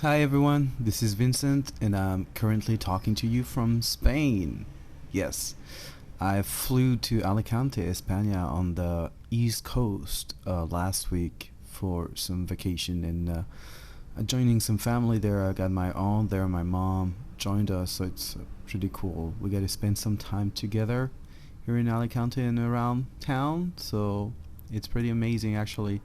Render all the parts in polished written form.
Hi everyone, this is Vincent and I'm currently talking to you from Spain. Yes, I flew to Alicante, España on the east coast last week for some vacation and joining some family there. I got my aunt there, my mom joined us, so it's pretty cool. We got to spend some time together here in Alicante and around town, so it's pretty amazing actually.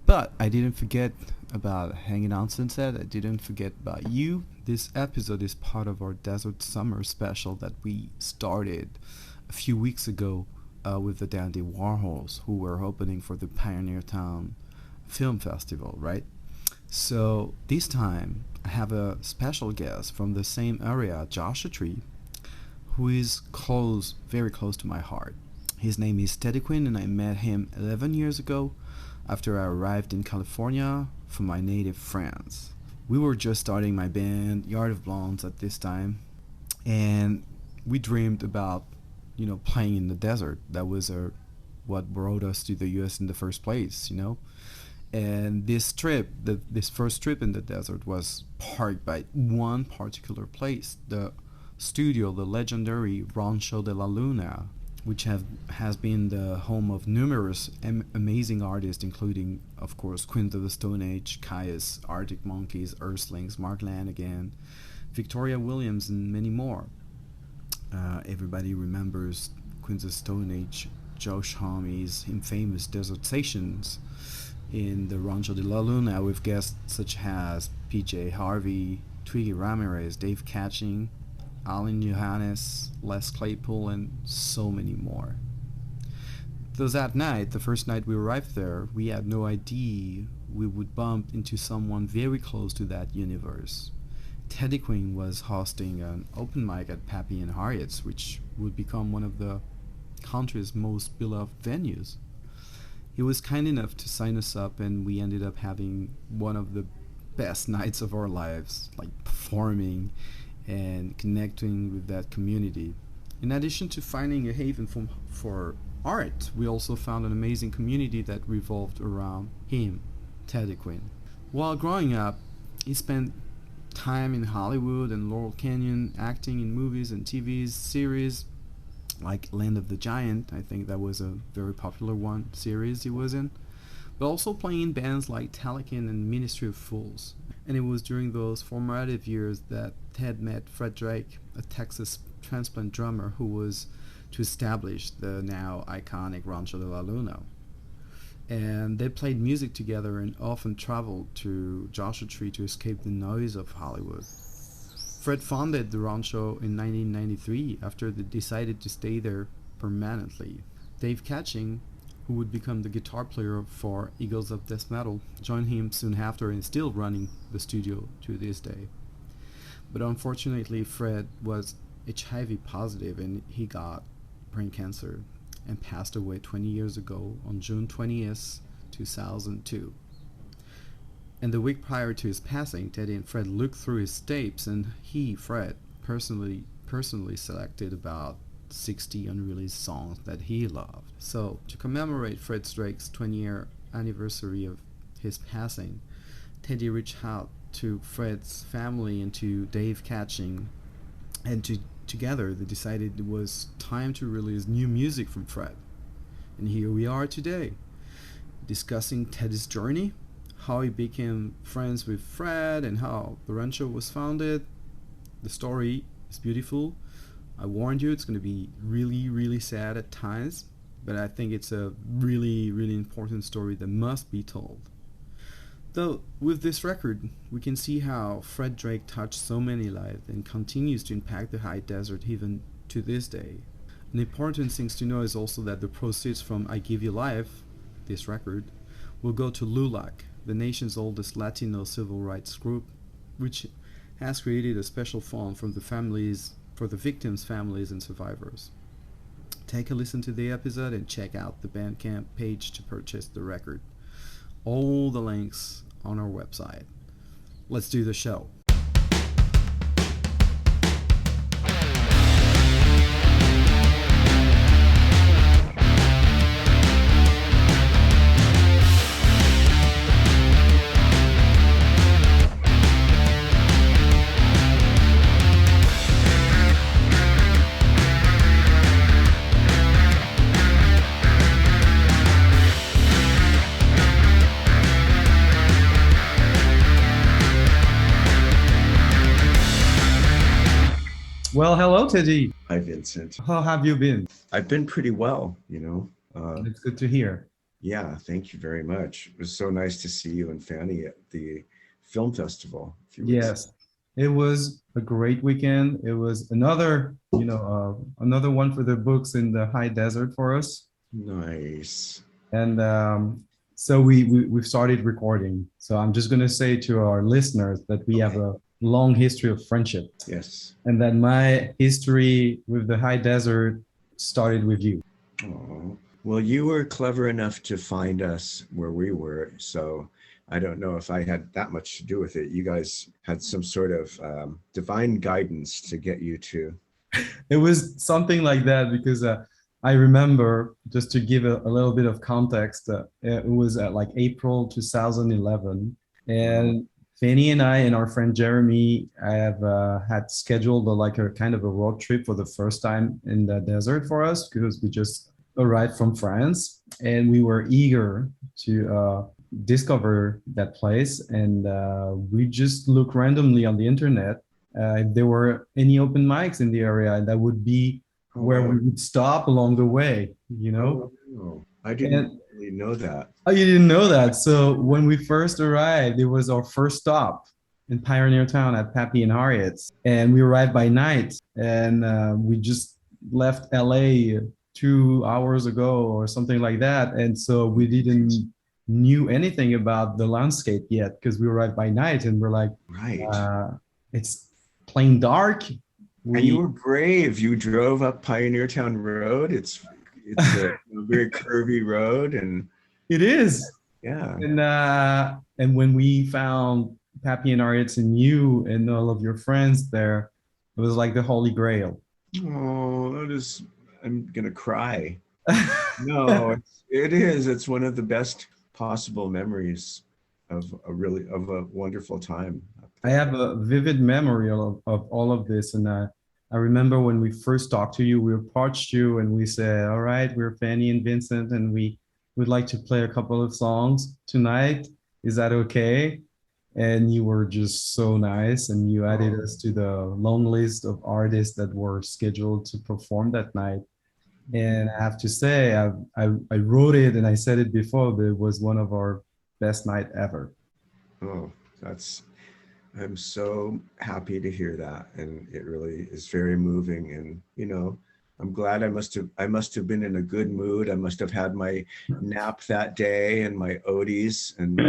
But I didn't forget about hanging on sunset. I didn't forget about you. This episode is part of our Desert Summer special that we started a few weeks ago with the Dandy Warhols, who were opening for the Pioneer Town Film Festival, right? So this time I have a special guest from the same area, Joshua Tree, who is close, very close to my heart. His name is Teddy Quinn, and I met him 11 years ago after I arrived in California from my native France. We were just starting my band, Yard of Blondes, at this time, and we dreamed about, playing in the desert. That was what brought us to the U.S. in the first place. And this first trip in the desert was parked by one particular place, the studio, the legendary Rancho de la Luna, which has been the home of numerous amazing artists, including, of course, Queens of the Stone Age, Kyuss, Arctic Monkeys, Earthlings, Mark Lanegan, Victoria Williams, and many more. Everybody remembers Queens of the Stone Age, Josh Homme's infamous desert sessions in the Rancho de la Luna with guests such as PJ Harvey, Twiggy Ramirez, Dave Catching, Alain Johannes, Les Claypool, and so many more. Though that night, the first night we arrived there, we had no idea we would bump into someone very close to that universe. Teddy Quinn was hosting an open mic at Pappy And Harriet's, which would become one of the country's most beloved venues. He was kind enough to sign us up, and we ended up having one of the best nights of our lives, like performing and connecting with that community. In addition to finding a haven for art, we also found an amazing community that revolved around him, Teddy Quinn. While growing up, he spent time in Hollywood and Laurel Canyon, acting in movies and TV series like Land of the Giant. I think that was a very popular series he was in, but also playing in bands like Lanegan and Ministry of Fools. And it was during those formative years that Ted met Fred Drake, a Texas transplant drummer who was to establish the now iconic Rancho de la Luna. And they played music together and often traveled to Joshua Tree to escape the noise of Hollywood. Fred founded the Rancho in 1993 after they decided to stay there permanently. Dave Catching, who would become the guitar player for Eagles of Death Metal, joined him soon after and still running the studio to this day. But unfortunately, Fred was HIV positive and he got brain cancer and passed away 20 years ago on June 20th, 2002. And the week prior to his passing, Teddy and Fred looked through his tapes, and Fred, personally selected about 60 unreleased songs that he loved. So, to commemorate Fred Drake's 20-year anniversary of his passing, Teddy reached out to Fred's family and to Dave Catching, and together they decided it was time to release new music from Fred. And here we are today, discussing Teddy's journey, how he became friends with Fred, and how the Rancho was founded. The story is beautiful. I warned you, it's going to be really, really sad at times, but I think it's a really, really important story that must be told. Though, with this record, we can see how Fred Drake touched so many lives and continues to impact the high desert even to this day. An important thing to know is also that the proceeds from I Give You Life, this record, will go to LULAC, the nation's oldest Latino civil rights group, which has created a special fund for the victims' families and survivors. Take a listen to the episode and check out the Bandcamp page to purchase the record. All the links on our website. Let's do the show. Well, hello, Teddy. Hi, Vincent. How have you been? I've been pretty well, It's good to hear. Yeah, thank you very much. It was so nice to see you and Fanny at the film festival a few weeks. Yes, it was a great weekend. It was another one for the books in the high desert for us. Nice. And so we've started recording. So I'm just gonna say to our listeners that we have Okay. a long history of friendship, Yes. and that my history with the high desert started with you. Oh, well, you were clever enough to find us where we were, so I don't know if I had that much to do with it. You guys had some sort of divine guidance to get you to. It was something like that because I remember, just to give a little bit of context, it was at like April 2011, Wow. and Fanny and I and our friend Jeremy have had scheduled like a kind of a road trip for the first time in the desert for us because we just arrived from France and we were eager to discover that place, and we just looked randomly on the internet if there were any open mics in the area, that would be Oh, where wow. we would stop along the way, you know? Oh, no. I didn't And really know that. oh, you didn't know that. So when we first arrived, it was our first stop in Pioneer Town at Pappy and Harriet's. And we arrived by night, and we just left LA 2 hours ago or something like that. And so we didn't knew anything about the landscape yet because we arrived by night and we're like, Right. uh, it's plain dark. And you We were brave. You drove up Pioneer Town Road. It's a very curvy road, and It is. yeah. And when we found Pappy and Harriet's and you and all of your friends there, it was like the Holy Grail. Oh, that is. I'm gonna cry. No, it is. It's one of the best possible memories of a wonderful time up I there. have a vivid memory of all of this. And I remember when we first talked to you, we approached you and we said, all right, we're Fanny and Vincent, and we would like to play a couple of songs tonight. Is that okay? And you were just so nice, and you added Oh, us to the long list of artists that were scheduled to perform that night. And I have to say, I wrote it and I said it before, but it was one of our best night ever. oh, that's I'm so happy to hear that, and it really is very moving. And I'm glad I must have been in a good mood. I must have had my nap that day and my Oaties, and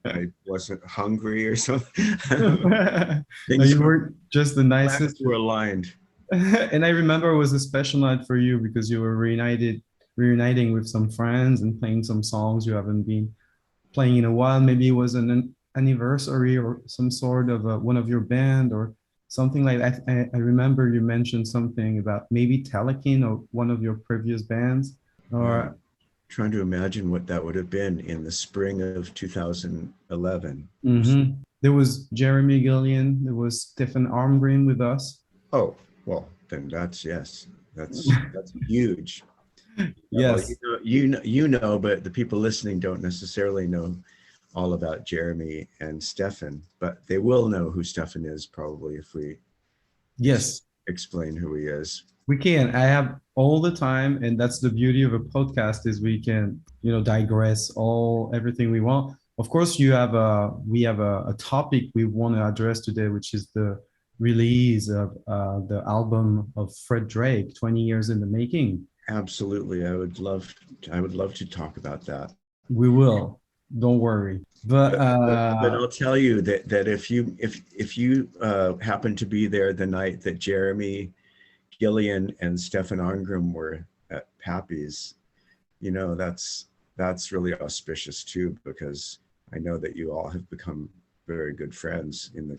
I wasn't hungry or something. No, Things you were were just the planets nicest. were aligned. And I remember it was a special night for you because you were reuniting with some friends and playing some songs you haven't been playing in a while. Maybe it was an anniversary or some sort of one of your band or something like that. I remember you mentioned something about maybe Telekin or one of your previous bands. Wow. Or Trying to imagine what that would have been in the spring of 2011. there was Jeremy Gillian, there was Stephen Armgren with us. Oh, well, then that's yes. That's huge. Well, Yes. but the people listening don't necessarily know all about Jeremy and Stefan, but they will know who Stefan is probably if we Yes, explain who he is. we can. I have all the time, and that's the beauty of a podcast is we can, digress all everything we want. Of course, we have a topic we want to address today, which is the release of the album of Fred Drake, 20 years in the making. Absolutely. I would love to talk about that. We will, don't worry. But But I'll tell you that if you happen to be there the night that Jeremy Gillian and Stefan Arngrim were at Pappy's, that's really auspicious too, because I know that you all have become very good friends in the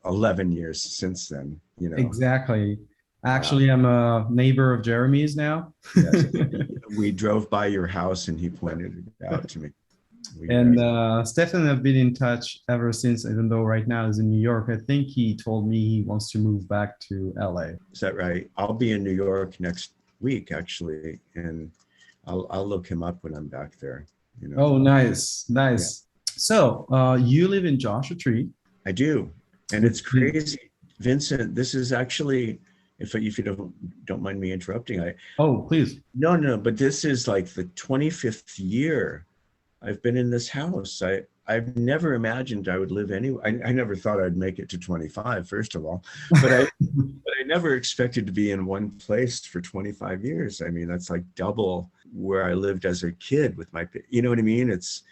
11 years since then. exactly. Wow. Actually, I'm a neighbor of Jeremy's now. Yes. We drove by your house and he pointed it out to me. And Stefan have been in touch ever since, even though right now he's in New York. I think he told me he wants to move back to LA. Is that right? I'll be in New York next week actually, and I'll look him up when I'm back there. Oh, nice, Yeah, nice. So you live in Joshua Tree. I do, and it's crazy, Vincent. This is actually if you don't mind me interrupting, Oh, please. no, but this is like the 25th year I've been in this house. I've never imagined I would live anywhere. I never thought I'd make it to 25, first of all, but I never expected to be in one place for 25 years. I mean, that's like double where I lived as a kid with my, you know what I mean? It's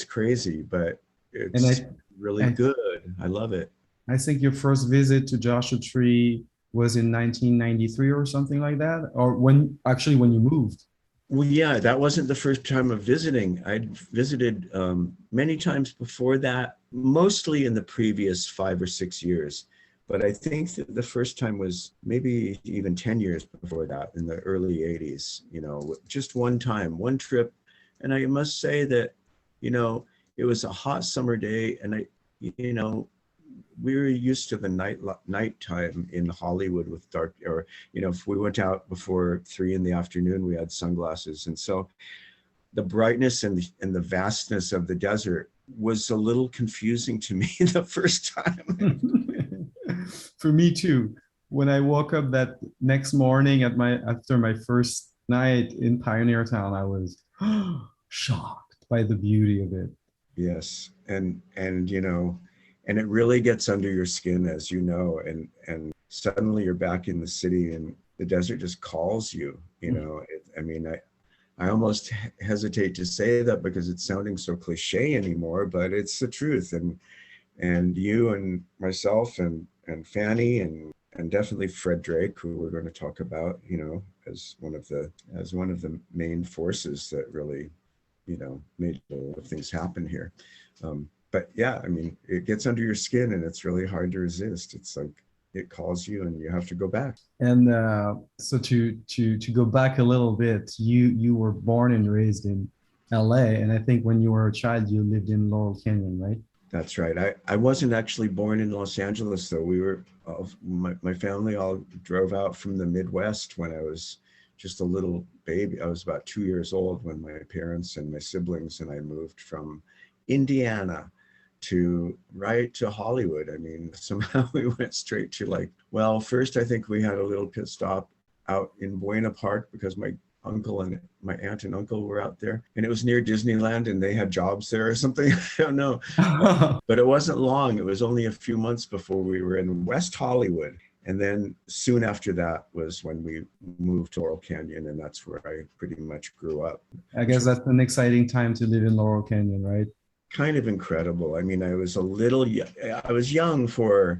crazy, but And it's really good. I love it. I think your first visit to Joshua Tree was in 1993 or something like that, or when you moved. Well, yeah, that wasn't the first time of visiting. I'd visited many times before that, mostly in the previous 5 or 6 years. But I think that the first time was maybe even 10 years before that, in the early 80s, you know, just one time, one trip. And I must say that, you know, it was a hot summer day, and you know, we were used to the nighttime in Hollywood with dark, or, you know, if we went out before 3 in the afternoon, we had sunglasses. And so the brightness and the vastness of the desert was a little confusing to me the first time. For me too. When I woke up that next morning after my first night in Pioneer Town, I was shocked by the beauty of it. Yes. And you know, and it really gets under your skin, as you know, and suddenly you're back in the city and the desert just calls you, you know. I mean, I almost hesitate to say that because it's sounding so cliche anymore, but it's the truth. And you and myself and Fanny and definitely Fred Drake, who we're going to talk about, you know, as one of the main forces that really, you know, made a lot of things happen here. But yeah, I mean, it gets under your skin and it's really hard to resist. It's like it calls you and you have to go back. And so to go back a little bit, you were born and raised in LA, and I think when you were a child, you lived in Laurel Canyon, right? That's right. I wasn't actually born in Los Angeles, though. We were, my family all drove out from the Midwest when I was just a little baby. I was about 2 years old when my parents and my siblings and I moved from Indiana right to Hollywood. I mean, somehow we went straight to, like, well, first I think we had a little pit stop out in Buena Park because my uncle and my aunt and uncle were out there, and it was near Disneyland and they had jobs there or something. I don't know. But it wasn't long. It was only a few months before we were in West Hollywood. And then soon after that was when we moved to Laurel Canyon, and that's where I pretty much grew up. I guess that's an exciting time to live in Laurel Canyon, right? Kind of incredible. I mean, I was young for,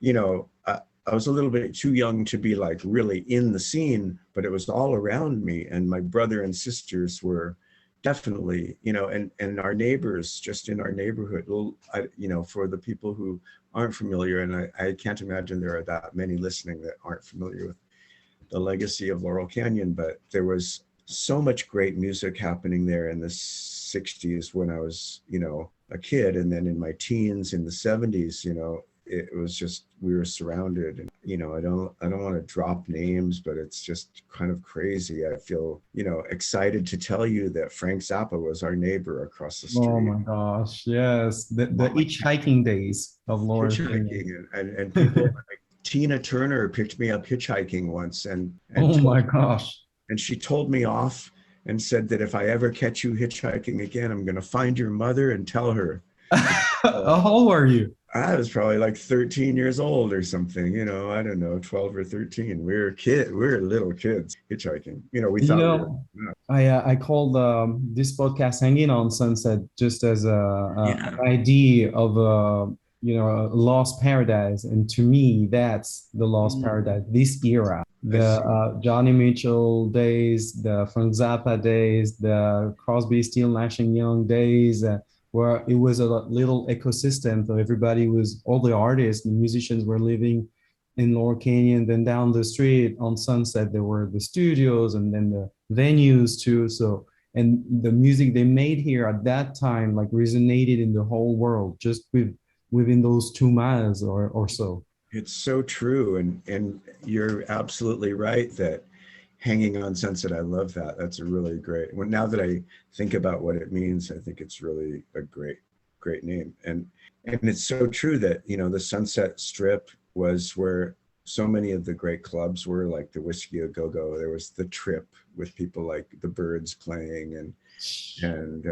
you know, I was a little bit too young to be like really in the scene, but it was all around me. And my brother and sisters were definitely, you know, and our neighbors just in our neighborhood, you know, for the people who aren't familiar, and I can't imagine there are that many listening that aren't familiar with the legacy of Laurel Canyon, but there was so much great music happening there in the 60s when I was, you know, a kid. And then in my teens in the 70s, you know, it was just, we were surrounded. And, you know, I don't want to drop names, but it's just kind of crazy. I feel, you know, excited to tell you that Frank Zappa was our neighbor across the street. Oh my gosh, yes. The hitchhiking days of Laurel Canyon. And people like Tina Turner picked me up hitchhiking once and oh my gosh. And she told me off and said that if I ever catch you hitchhiking again, I'm going to find your mother and tell her. How old were you? I was probably like 13 years old or something, you know, I don't know, 12 or 13. We were little kids hitchhiking. You know, we thought. I called this podcast Hanging on Sunset just as an idea of you know, a lost paradise. And to me, that's the lost paradise, this era. The Johnny Mitchell days, the Frank Zappa days, the Crosby, Still, Nash and Young days, where it was a little ecosystem. So everybody all the artists, the musicians were living in Laurel Canyon. Then down the street on Sunset, there were the studios and then the venues too. So, and the music they made here at that time, like, resonated in the whole world, just within those 2 miles or so. It's so true. And you're absolutely right that Hanging on Sunset, I love that. That's a really great, now that I think about what it means, I think it's really a great name. And it's so true that, you know, the Sunset Strip was where so many of the great clubs were, like the Whiskey A Go Go. There was the Trip with people like the Birds playing, and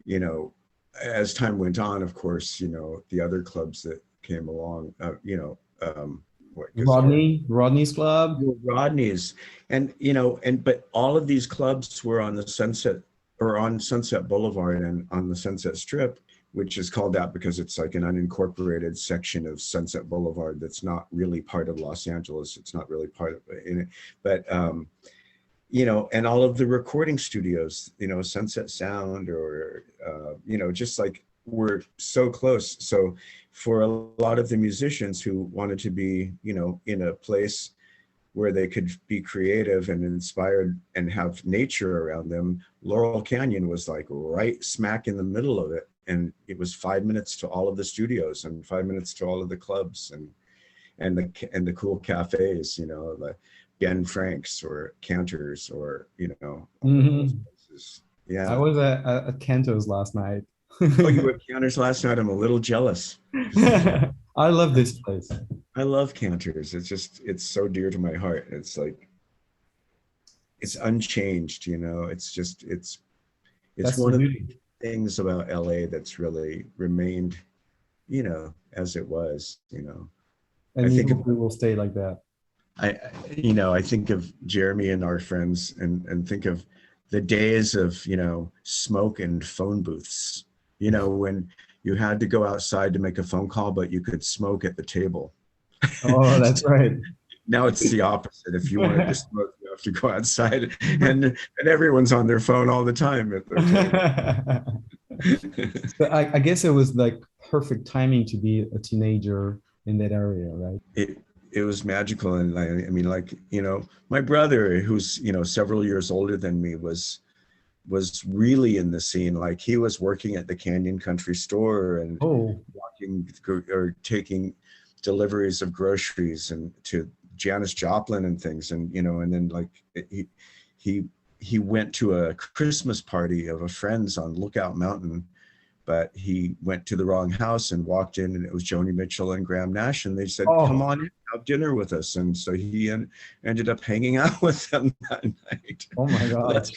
you know, as time went on, of course, you know, the other clubs that came along, you know, Rodney's Club. Rodney's, and you know, and but all of these clubs were on the Sunset, or on Sunset Boulevard and on the Sunset Strip, which is called that because it's like an unincorporated section of Sunset Boulevard that's not really part of Los Angeles. It's not really part of it, but you know, and all of the recording studios, you know, Sunset Sound, or you know, just like we're so close. So for a lot of the musicians who wanted to be, you know, in a place where they could be creative and inspired and have nature around them, Laurel Canyon was like right smack in the middle of it. And it was 5 minutes to all of the studios and 5 minutes to all of the clubs and the cool cafes, you know, the Ben Frank's or Cantor's, or, you know, places. Yeah. I was at Cantor's last night. Oh, you were at Cantor's last night? I'm a little jealous. I love this place. I love Cantor's. It's just, it's so dear to my heart. It's like, it's unchanged, you know. It's just, it's one of the things about LA that's really remained, you know, as it was, you know. And I think it will stay like that. You know, I think of Jeremy and our friends, and think of the days of, you know, smoke and phone booths, you know, when you had to go outside to make a phone call, but you could smoke at the table. Oh, that's right. Now it's the opposite. If you wanted to smoke, you have to go outside, and everyone's on their phone all the time at their table. But I guess it was like perfect timing to be a teenager in that area, right? It was magical. And I mean, like, you know, my brother, who's, you know, several years older than me, was really in the scene. Like, he was working at the Canyon Country Store and walking or taking deliveries of groceries and to Janis Joplin and things. And, you know, and then like he went to a Christmas party of a friend's on Lookout Mountain, but he went to the wrong house and walked in, and it was Joni Mitchell and Graham Nash, and they said, come on in, have dinner with us. And so he ended up hanging out with them that night. Oh my God. That's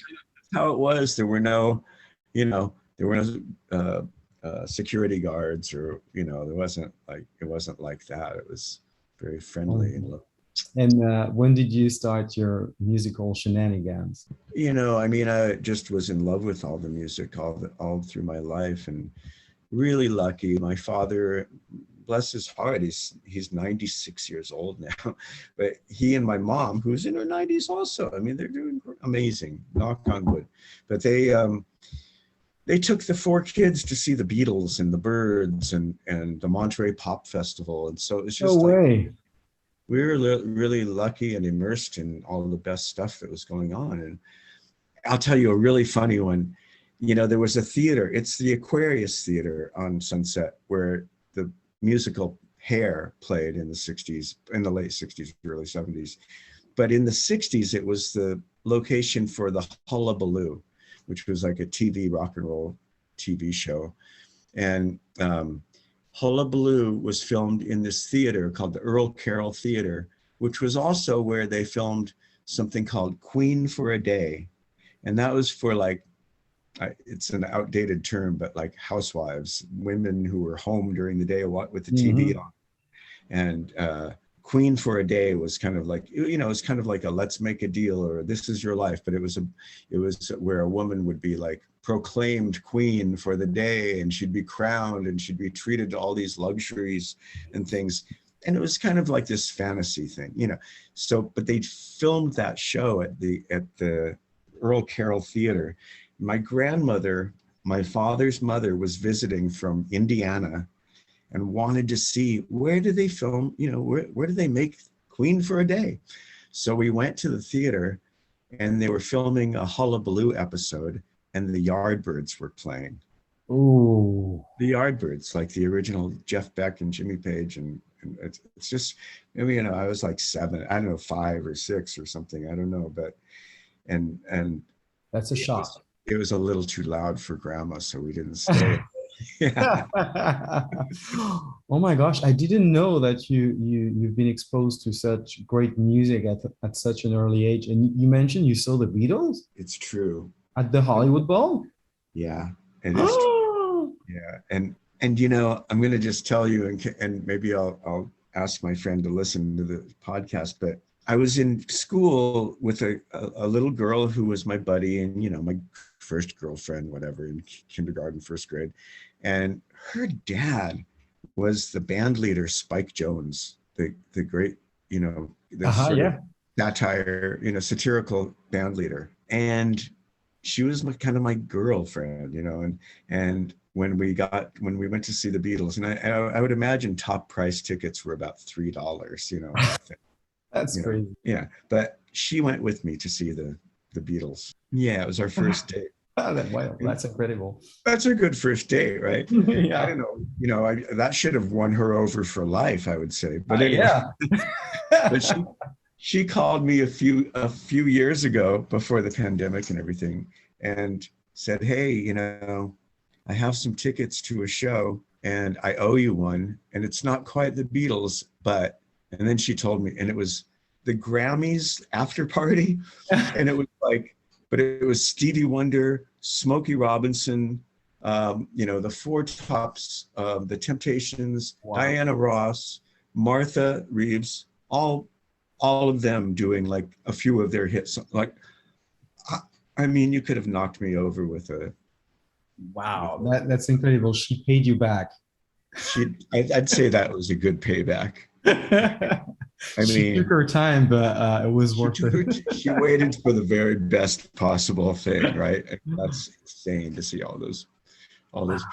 how it was. There were no, you know, there were no security guards, or, you know, it wasn't like that. It was very friendly and lovely. And when did you start your musical shenanigans? You know, I mean, I just was in love with all the music all through my life, and really lucky. My father, bless his heart, he's 96 years old now, but he and my mom, who's in her 90s also, I mean, they're doing amazing, knock on wood. But they took the 4 kids to see the Beatles and the Byrds and the Monterey Pop Festival, and so it's just we were really lucky and immersed in all of the best stuff that was going on. And I'll tell you a really funny one. You know, there was a theater, it's the Aquarius Theater on Sunset, where the musical Hair played in the 60s, in the late 60s, early 70s. But in the 60s, it was the location for the Hullabaloo, which was like a TV, rock and roll TV show. And Hullabaloo was filmed in this theater called the Earl Carroll Theater, which was also where they filmed something called Queen for a Day. And that was for like, it's an outdated term, but like housewives, women who were home during the day with the TV on. And Queen for a Day was kind of like, you know, it's kind of like a Let's Make a Deal or This Is Your Life, but it was where a woman would be like proclaimed queen for the day, and she'd be crowned and she'd be treated to all these luxuries and things. And it was kind of like this fantasy thing, you know. So, but they filmed that show at the Earl Carroll Theater. My grandmother, my father's mother, was visiting from Indiana and wanted to see, where do they film, you know, where do they make Queen for a Day? So we went to the theater, and they were filming a Hullabaloo episode, and the Yardbirds were playing. Ooh. The Yardbirds, like the original Jeff Beck and Jimmy Page, and it's just, I mean, you know, I was like 7, I don't know, 5 or 6 or something, I don't know, but and that's a shock. It was a little too loud for Grandma, so we didn't stay. Yeah. Oh my gosh, I didn't know that you've been exposed to such great music at such an early age. And you mentioned you saw the Beatles It's true. at the Hollywood Bowl. Yeah, it is true. Yeah, and I'm going to just tell you, and maybe I'll ask my friend to listen to the podcast. But I was in school with a little girl who was my buddy, and my first girlfriend, whatever, in kindergarten, first grade, and her dad was the band leader, Spike Jones, the great, the sort of Yeah. satire, satirical band leader, and she was kind of my girlfriend, and when we went to see the Beatles, and I would imagine top price tickets were about $3, That's crazy. yeah, but she went with me to see the Beatles. Yeah, it was our first date. Wow, that's incredible. That's a good first date, right? Yeah. I don't know, that should have won her over for life, I would say. But anyway, but she called me a few years ago before the pandemic and everything, and said, "Hey, I have some tickets to a show and I owe you one, and it's not quite the Beatles, but," and then she told me, and it was the Grammys after party, and it was like, but it was Stevie Wonder, Smokey Robinson, the Four Tops, the Temptations, Wow. Diana Ross, Martha Reeves, all of them doing like a few of their hits. Like, I mean, you could have knocked me over with a. Wow, that's incredible. She paid you back. I'd say that was a good payback. She took her time, but it was worth it. She waited for the very best possible thing, right? And that's insane to see all those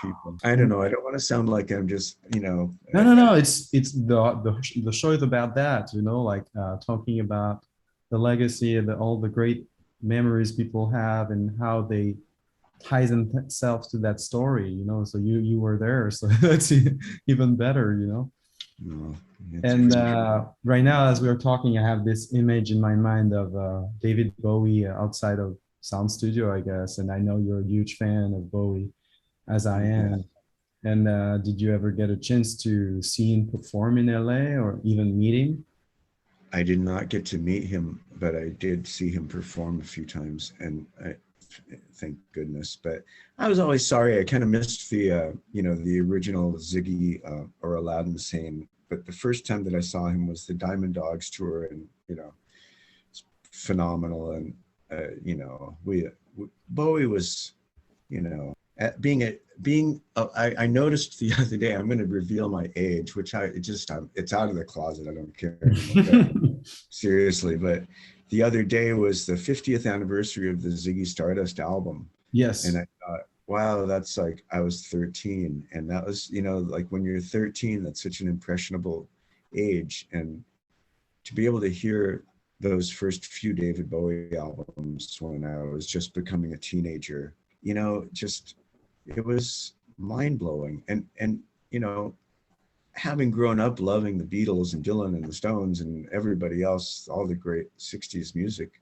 people. I don't know. I don't want to sound like I'm just, No. It's the show is about that, like talking about the legacy and all the great memories people have and how they tie themselves to that story, So you were there, so that's even better, No, And right now, as we are talking, I have this image in my mind of David Bowie outside of Sound Studio, I guess. And I know you're a huge fan of Bowie, as I am. Yeah. And did you ever get a chance to see him perform in LA or even meet him? I did not get to meet him, but I did see him perform a few times, and thank goodness. But I was always sorry. I kind of missed the original Ziggy or Aladdin Sane. But the first time that I saw him was the Diamond Dogs tour, and it's phenomenal. And Bowie was, I noticed the other day. I'm going to reveal my age, which it's out of the closet. I don't care anymore. Seriously, but the other day was the 50th anniversary of the Ziggy Stardust album. Yes. And I thought, wow, that's like, I was 13. And that was, like when you're 13, that's such an impressionable age. And to be able to hear those first few David Bowie albums when I was just becoming a teenager, it was mind blowing. And having grown up loving the Beatles and Dylan and the Stones and everybody else, all the great 60s music,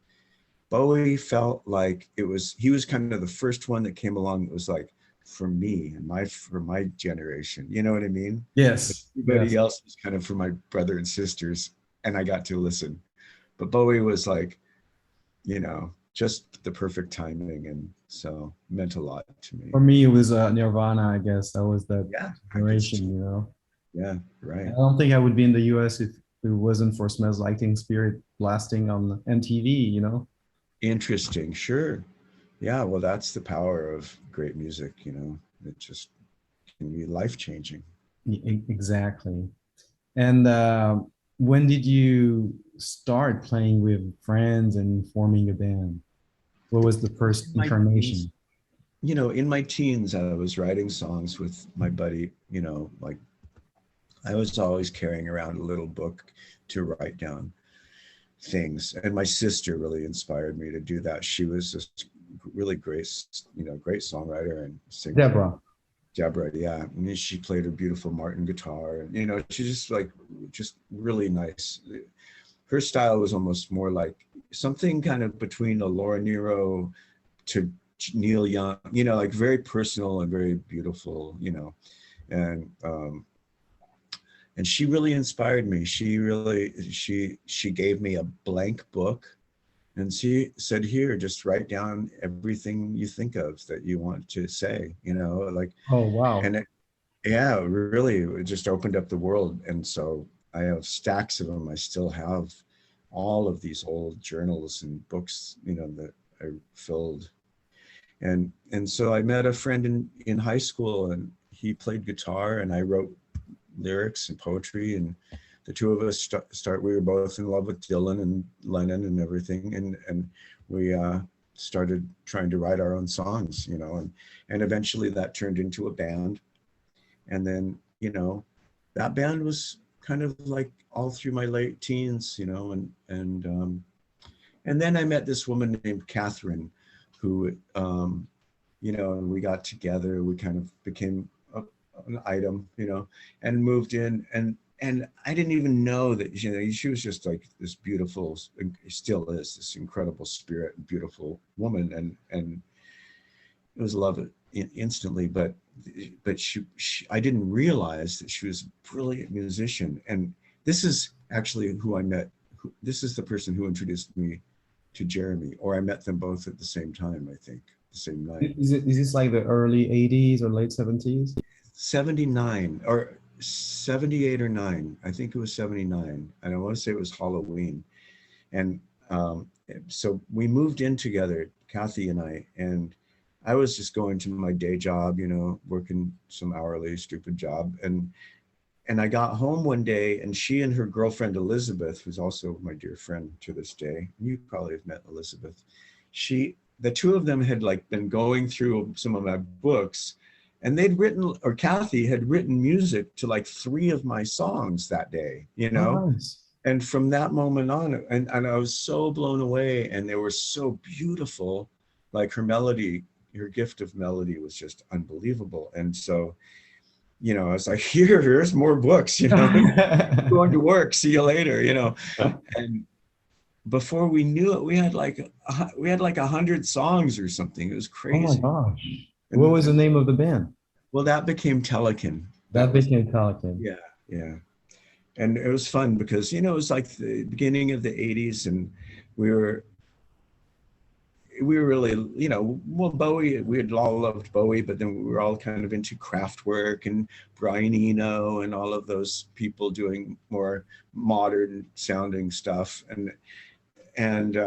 Bowie felt like he was kind of the first one that came along that was like, for me and for my generation, you know what I mean? Yes. Everybody else was kind of for my brother and sisters, and I got to listen. But Bowie was like, just the perfect timing, and so meant a lot to me. For me, it was Nirvana, I guess. That was that generation, Yeah, right. I don't think I would be in the US if it wasn't for Smells Like Teen Spirit blasting on MTV, Interesting, sure. Yeah, well, that's the power of great music, it just can be life-changing. Exactly. And when did you start playing with friends and forming a band? What was the first incarnation? In my teens, I was writing songs with my buddy, like I was always carrying around a little book to write down things. And my sister really inspired me to do that. She was just really great, great songwriter and singer. Deborah, yeah. And she played a beautiful Martin guitar. And, she's just really nice. Her style was almost more like something kind of between a Laura Nyro to Neil Young, you know, like very personal and very beautiful, you know, and she really inspired me. She gave me a blank book, and she said, here, just write down everything you think of that you want to say, you know, like, Oh, wow. and yeah, really, it just opened up the world. And so I have stacks of them. I still have all of these old journals and books, you know, that I filled. And so I met a friend in high school, and he played guitar, and I wrote lyrics and poetry, and the two of us we were both in love with Dylan and Lennon and everything, and we started trying to write our own songs, you know, and eventually that turned into a band. And then, you know, that band was kind of like all through my late teens, you know, and then I met this woman named Catherine, who, you know, and we got together. We kind of became an item, you know, and moved in, and I didn't even know that, you know, she was just like this beautiful, still is this incredible spirit, beautiful woman, and it was love instantly. But she I didn't realize that she was a brilliant musician. And this is actually who I met. This is the person who introduced me to Jeremy, or I met them both at the same time, I think, the same night. Is this like the early 80s or late 70s? 79 or 78 or 9. I think it was 79. And I want to say it was Halloween. And so we moved in together, Kathy and I, and I was just going to my day job, you know, working some hourly stupid job. And I got home one day, and she and her girlfriend, Elizabeth, who's also my dear friend to this day, you probably have met Elizabeth. The two of them had like been going through some of my books, and they'd written, or Kathy had written music to like 3 of my songs that day, you know? Oh, nice. And from that moment on, and I was so blown away, and they were so beautiful. Like her melody, her gift of melody was just unbelievable. And so, you know, I was like, here's more books, you know, I'm going to work, see you later, you know. And before we knew it, we had like 100 songs or something. It was crazy. Oh my gosh. What was the name of the band? Well, that became Telekin. That became Telekin. Yeah, yeah. And it was fun because, you know, it was like the beginning of the 80s, and we were really, you know, well, Bowie, we had all loved Bowie, but then we were all kind of into Kraftwerk and Brian Eno and all of those people doing more modern sounding stuff. And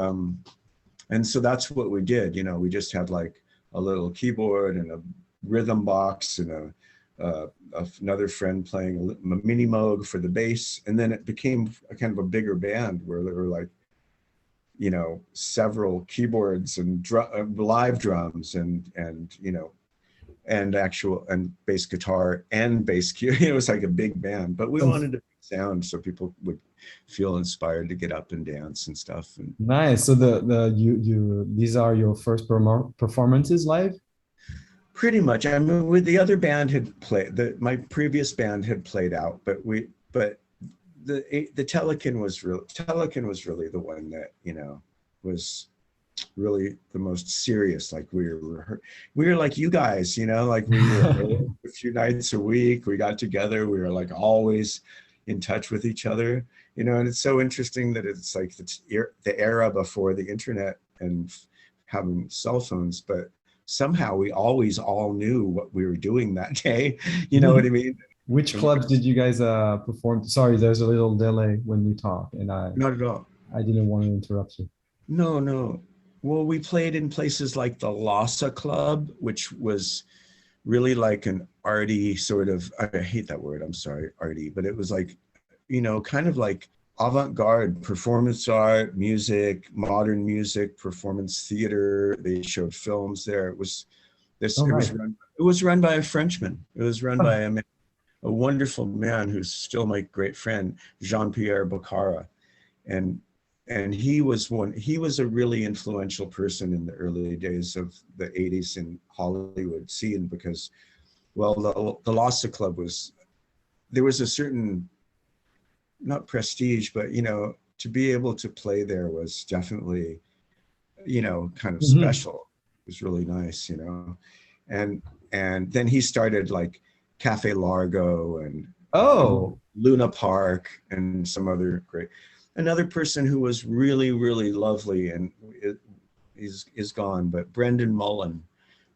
so that's what we did. You know, we just had like a little keyboard and a rhythm box and another friend playing a mini Moog for the bass. And then it became a kind of a bigger band where there were like, you know, several keyboards and live drums and you know, and bass guitar and bass cue. It was like a big band, but we wanted to sound so people would feel inspired to get up and dance and stuff. And nice. So these are your first performances live? Pretty much. I mean, with the other band had played, my previous band had played out, but the Telekin was really the one that, you know, was really the most serious. Like we were like you guys, you know, like we were a few nights a week. We got together. We were like always in touch with each other, you know. And it's so interesting that it's like the era before the internet and having cell phones, but somehow we always all knew what we were doing that day. You know what I mean? Which clubs did you guys perform? Sorry, there's a little delay when we talk, and not at all. I didn't want to interrupt you. No. Well, we played in places like the Lhasa Club, which was really like an arty sort of, I hate that word, I'm sorry, arty, but it was like, you know, kind of like avant-garde performance art, music, modern music, performance theater. They showed films there. It was run by a Frenchman. It was run by a wonderful man who's still my great friend, Jean-Pierre Boccara. And he was a really influential person in the early days of the 80s in Hollywood scene, because, well, the Lhasa Club there was a certain, not prestige, but, you know, to be able to play there was definitely, you know, kind of special. was really nice, you know. And then he started like Cafe Largo and Oh, Luna Park and some other great. Another person who was really, really lovely and is gone, but Brendan Mullen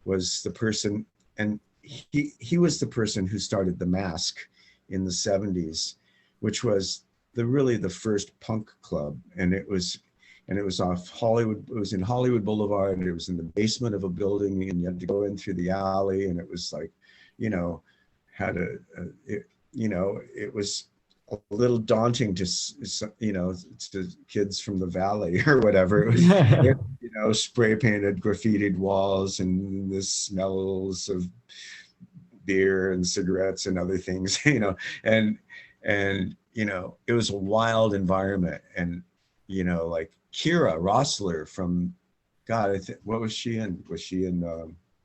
was the person, and he was the person who started the Mask in the 70s, which was really the first punk club, and it was off Hollywood. It was in Hollywood Boulevard, and it was in the basement of a building, and you had to go in through the alley, and it was like, you know, had it was a little daunting to, you know, to kids from the valley or whatever. It was, you know, spray painted, graffitied walls, and the smells of beer and cigarettes and other things, you know, and you know, it was a wild environment. And you know, like Kira Rossler from, God, I think, what was she in? Was she in,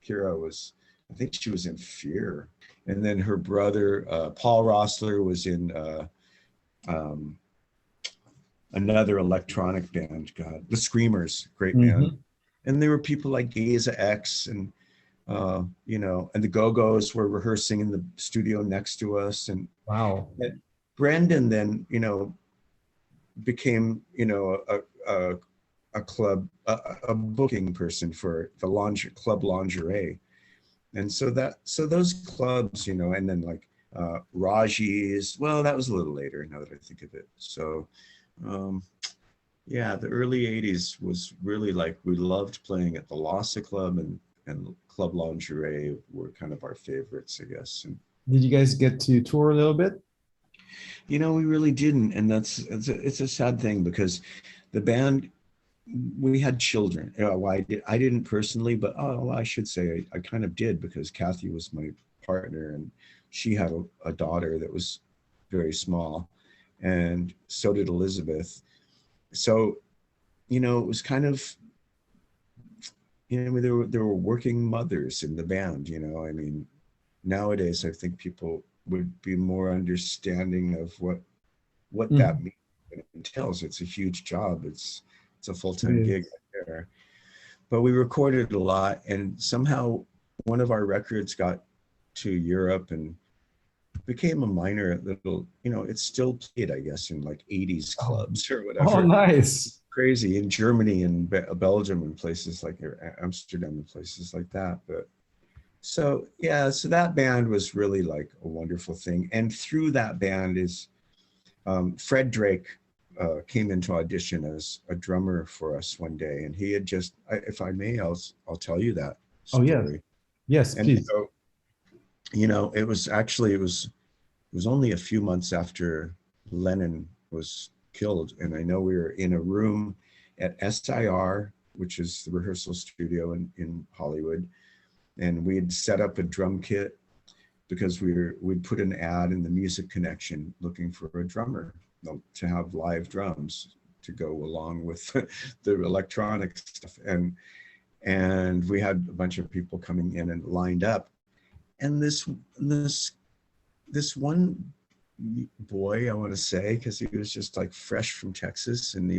Kira was, I think she was in Fear. And then her brother, Paul Rossler, was in another electronic band, God, the Screamers, great band. And there were people like Geza X and, you know, and the Go-Go's were rehearsing in the studio next to us. And wow. Brendan then, you know, became, you know, a club, a booking person for the club lingerie. And so those clubs, you know, and then like Raji's, well, that was a little later now that I think of it. So yeah, the early 80s was really like, we loved playing at the Lhasa Club, and Club Lingerie were kind of our favorites, I guess. And, did you guys get to tour a little bit? you know, we really didn't. And it's a sad thing, because the band, we had children. You know, well, I didn't personally, but I should say I kind of did, because Kathy was my partner, and she had a daughter that was very small, and so did Elizabeth. So, you know, it was kind of, you know, there were working mothers in the band, you know. I mean, nowadays I think people would be more understanding of what that means and entails. It's a huge job. It's a full-time gig right there. But we recorded a lot, and somehow one of our records got to Europe and became a minor little, you know, it's still played, I guess, in like 80s clubs or whatever. Oh, nice. Crazy in Germany and Belgium and places like Amsterdam and places like that. But so, yeah, so that band was really like a wonderful thing. And through that band is Fred Drake came into audition as a drummer for us one day. And he had just, if I may, I'll tell you that story. Oh, yeah. Yes, and please. So, you know, it was only a few months after Lennon was killed. And I know we were in a room at SIR, which is the rehearsal studio in Hollywood. And we had set up a drum kit because we'd put an ad in the Music Connection looking for a drummer to have live drums to go along with the electronic stuff. And we had a bunch of people coming in and lined up. And this one boy, I want to say, because he was just like fresh from Texas, and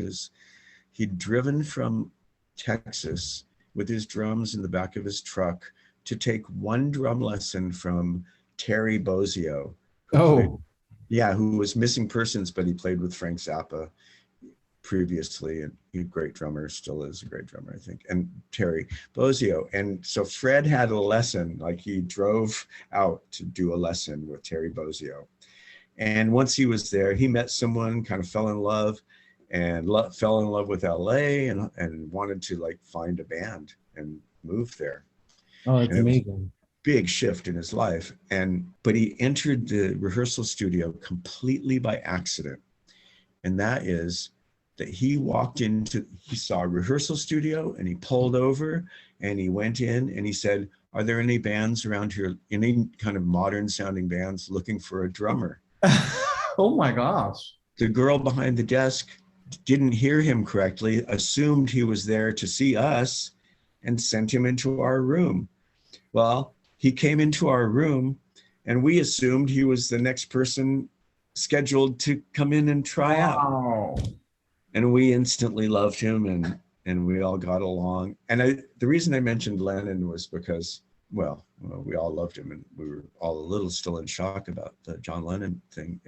he'd driven from Texas with his drums in the back of his truck to take one drum lesson from Terry Bozzio. Who was Missing Persons, but he played with Frank Zappa previously, and he's a great drummer, still is a great drummer, I think, and Terry Bozzio. And so Fred had a lesson, like he drove out to do a lesson with Terry Bozzio. And once he was there, he met someone, kind of fell in love, and fell in love with LA, and wanted to like find a band and move there. Oh, that's amazing. Big shift in his life. But he entered the rehearsal studio completely by accident. And that is that he saw a rehearsal studio, and he pulled over and he went in and he said, "Are there any bands around here, any kind of modern sounding bands looking for a drummer?" Oh my gosh. The girl behind the desk didn't hear him correctly, assumed he was there to see us, and sent him into our room. Well, he came into our room, and we assumed he was the next person scheduled to come in and try out. And we instantly loved him, and we all got along. And the reason I mentioned Lennon was because, well, we all loved him, and we were all a little still in shock about the John Lennon thing.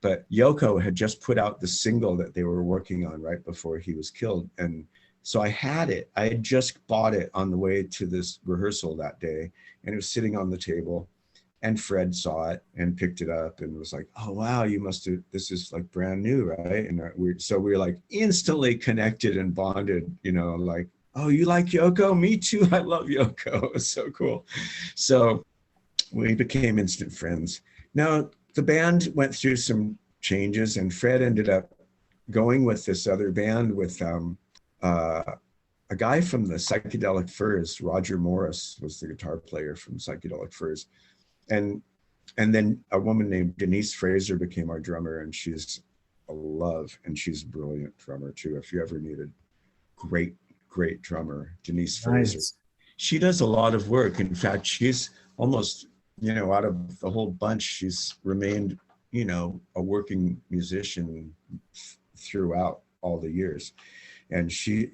But Yoko had just put out the single that they were working on right before he was killed. And so I had it. I had just bought it on the way to this rehearsal that day, and it was sitting on the table. And Fred saw it and picked it up and was like, "Oh wow, you must have. This is like brand new, right?" And we were like instantly connected and bonded. You know, like, "Oh, you like Yoko? Me too. I love Yoko." It was so cool. So we became instant friends. Now the band went through some changes, and Fred ended up going with this other band with a guy from the Psychedelic Furs. Roger Morris was the guitar player from Psychedelic Furs. And then a woman named Denise Fraser became our drummer, and she's a love, and she's a brilliant drummer too. If you ever needed great drummer, Denise Fraser. She does a lot of work. In fact, she's almost, out of the whole bunch, she's remained, a working musician throughout all the years. And she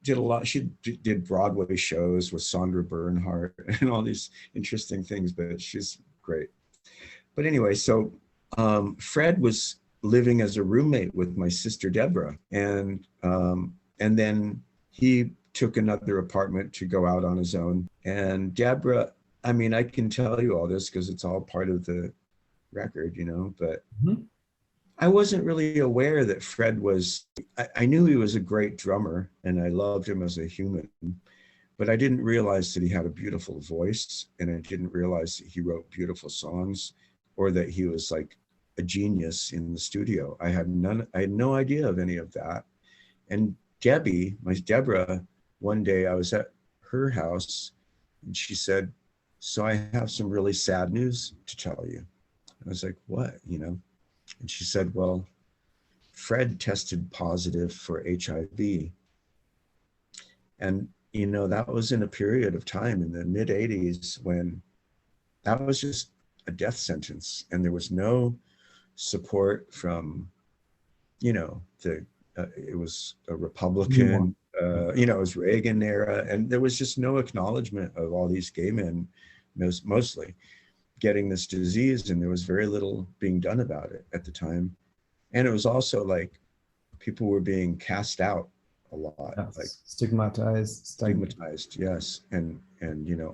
did a lot. She did Broadway shows with Sandra Bernhardt and all these interesting things, but she's great. But anyway, so Fred was living as a roommate with my sister Deborah, and then he took another apartment to go out on his own. And Deborah, I mean, I can tell you all this because it's all part of the record, but I wasn't really aware that Fred was, I knew he was a great drummer and I loved him as a human, but I didn't realize that he had a beautiful voice, and I didn't realize that he wrote beautiful songs or that he was like a genius in the studio. I had no idea of any of that. And Deborah, one day I was at her house and she said, "So I have some really sad news to tell you." I was like, "What?" And she said, "Well, Fred tested positive for HIV." And, that was in a period of time in the mid 80s when that was just a death sentence. And there was no support from, it was a Republican, it was Reagan era. And there was just no acknowledgement of all these gay men, mostly, getting this disease, and there was very little being done about it at the time. And it was also like people were being cast out a lot, yes. like stigmatized, yes, and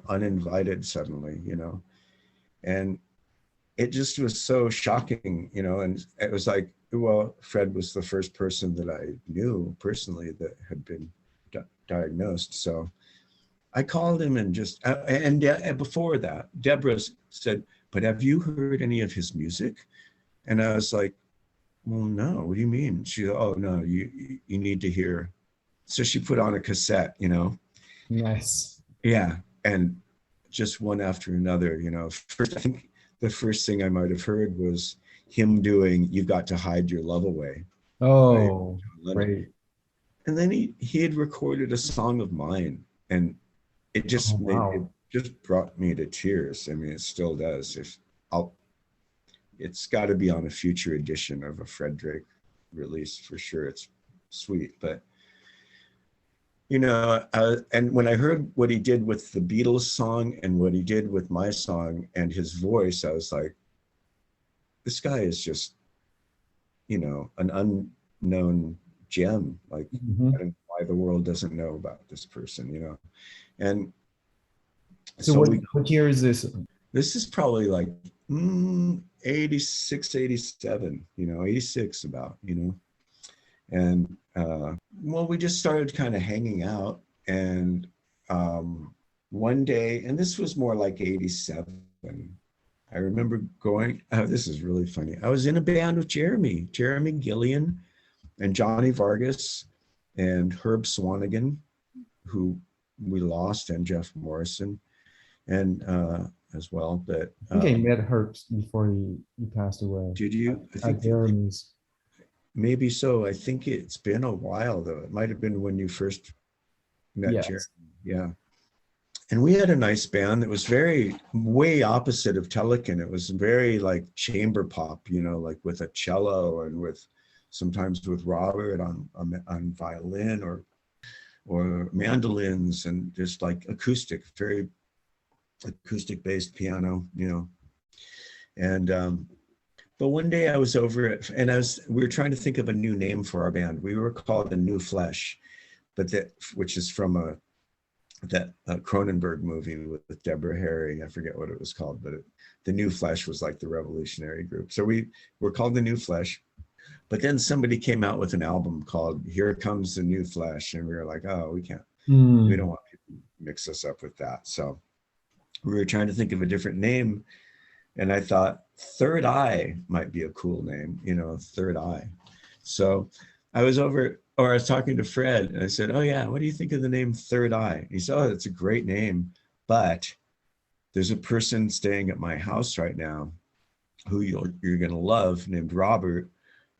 uninvited suddenly, and it just was so shocking, and it was like, well, Fred was the first person that I knew personally that had been diagnosed. So I called him and before that, Deborah said, "But have you heard any of his music?" And I was like, "Well, no, what do you mean?" She said, "Oh, no, you need to hear." So she put on a cassette, Nice. Yeah. And just one after another, first, I think the first thing I might have heard was him doing "You've Got to Hide Your Love Away." Oh, right? Great. And then he had recorded a song of mine, and it just it just brought me to tears. I mean, it still does. It's got to be on a future edition of a Fred Drake release for sure. It's sweet, but and when I heard what he did with the Beatles song and what he did with my song and his voice, I was like, this guy is just, an unknown gem. Like, I don't know why the world doesn't know about this person, and so what year is this? This is probably like 86, 87, 86 about, and we just started kind of hanging out. And one day, and this was more like 87, I remember going, this is really funny. I was in a band with Jeremy Gillian and Johnny Vargas and Herb Swanigan, who we lost, and Jeff Morrison, and as well. But I think I met Herb before he passed away. Did you? I think Jeremy's. Maybe so. I think it's been a while though. It might have been when you first met Jeremy. Yeah. And we had a nice band that was way opposite of Telekin. It was very like chamber pop, like with a cello and sometimes with Robert on violin, or mandolins, and just like acoustic, very acoustic based piano, you know. And but one day I was over it, and we were trying to think of a new name for our band. We were called The New Flesh, but which is from that Cronenberg movie with Deborah Harry. I forget what it was called, but The New Flesh was like the revolutionary group. So we were called The New Flesh. But then somebody came out with an album called Here Comes the New Flesh, and we were like, oh, we can't, we don't want people to mix us up with that. So we were trying to think of a different name, and I thought Third Eye might be a cool name, you know, Third Eye. So I was talking to Fred, and I said, oh yeah, what do you think of the name Third Eye? He said, oh, that's a great name, but there's a person staying at my house right now who you're gonna love, named Robert,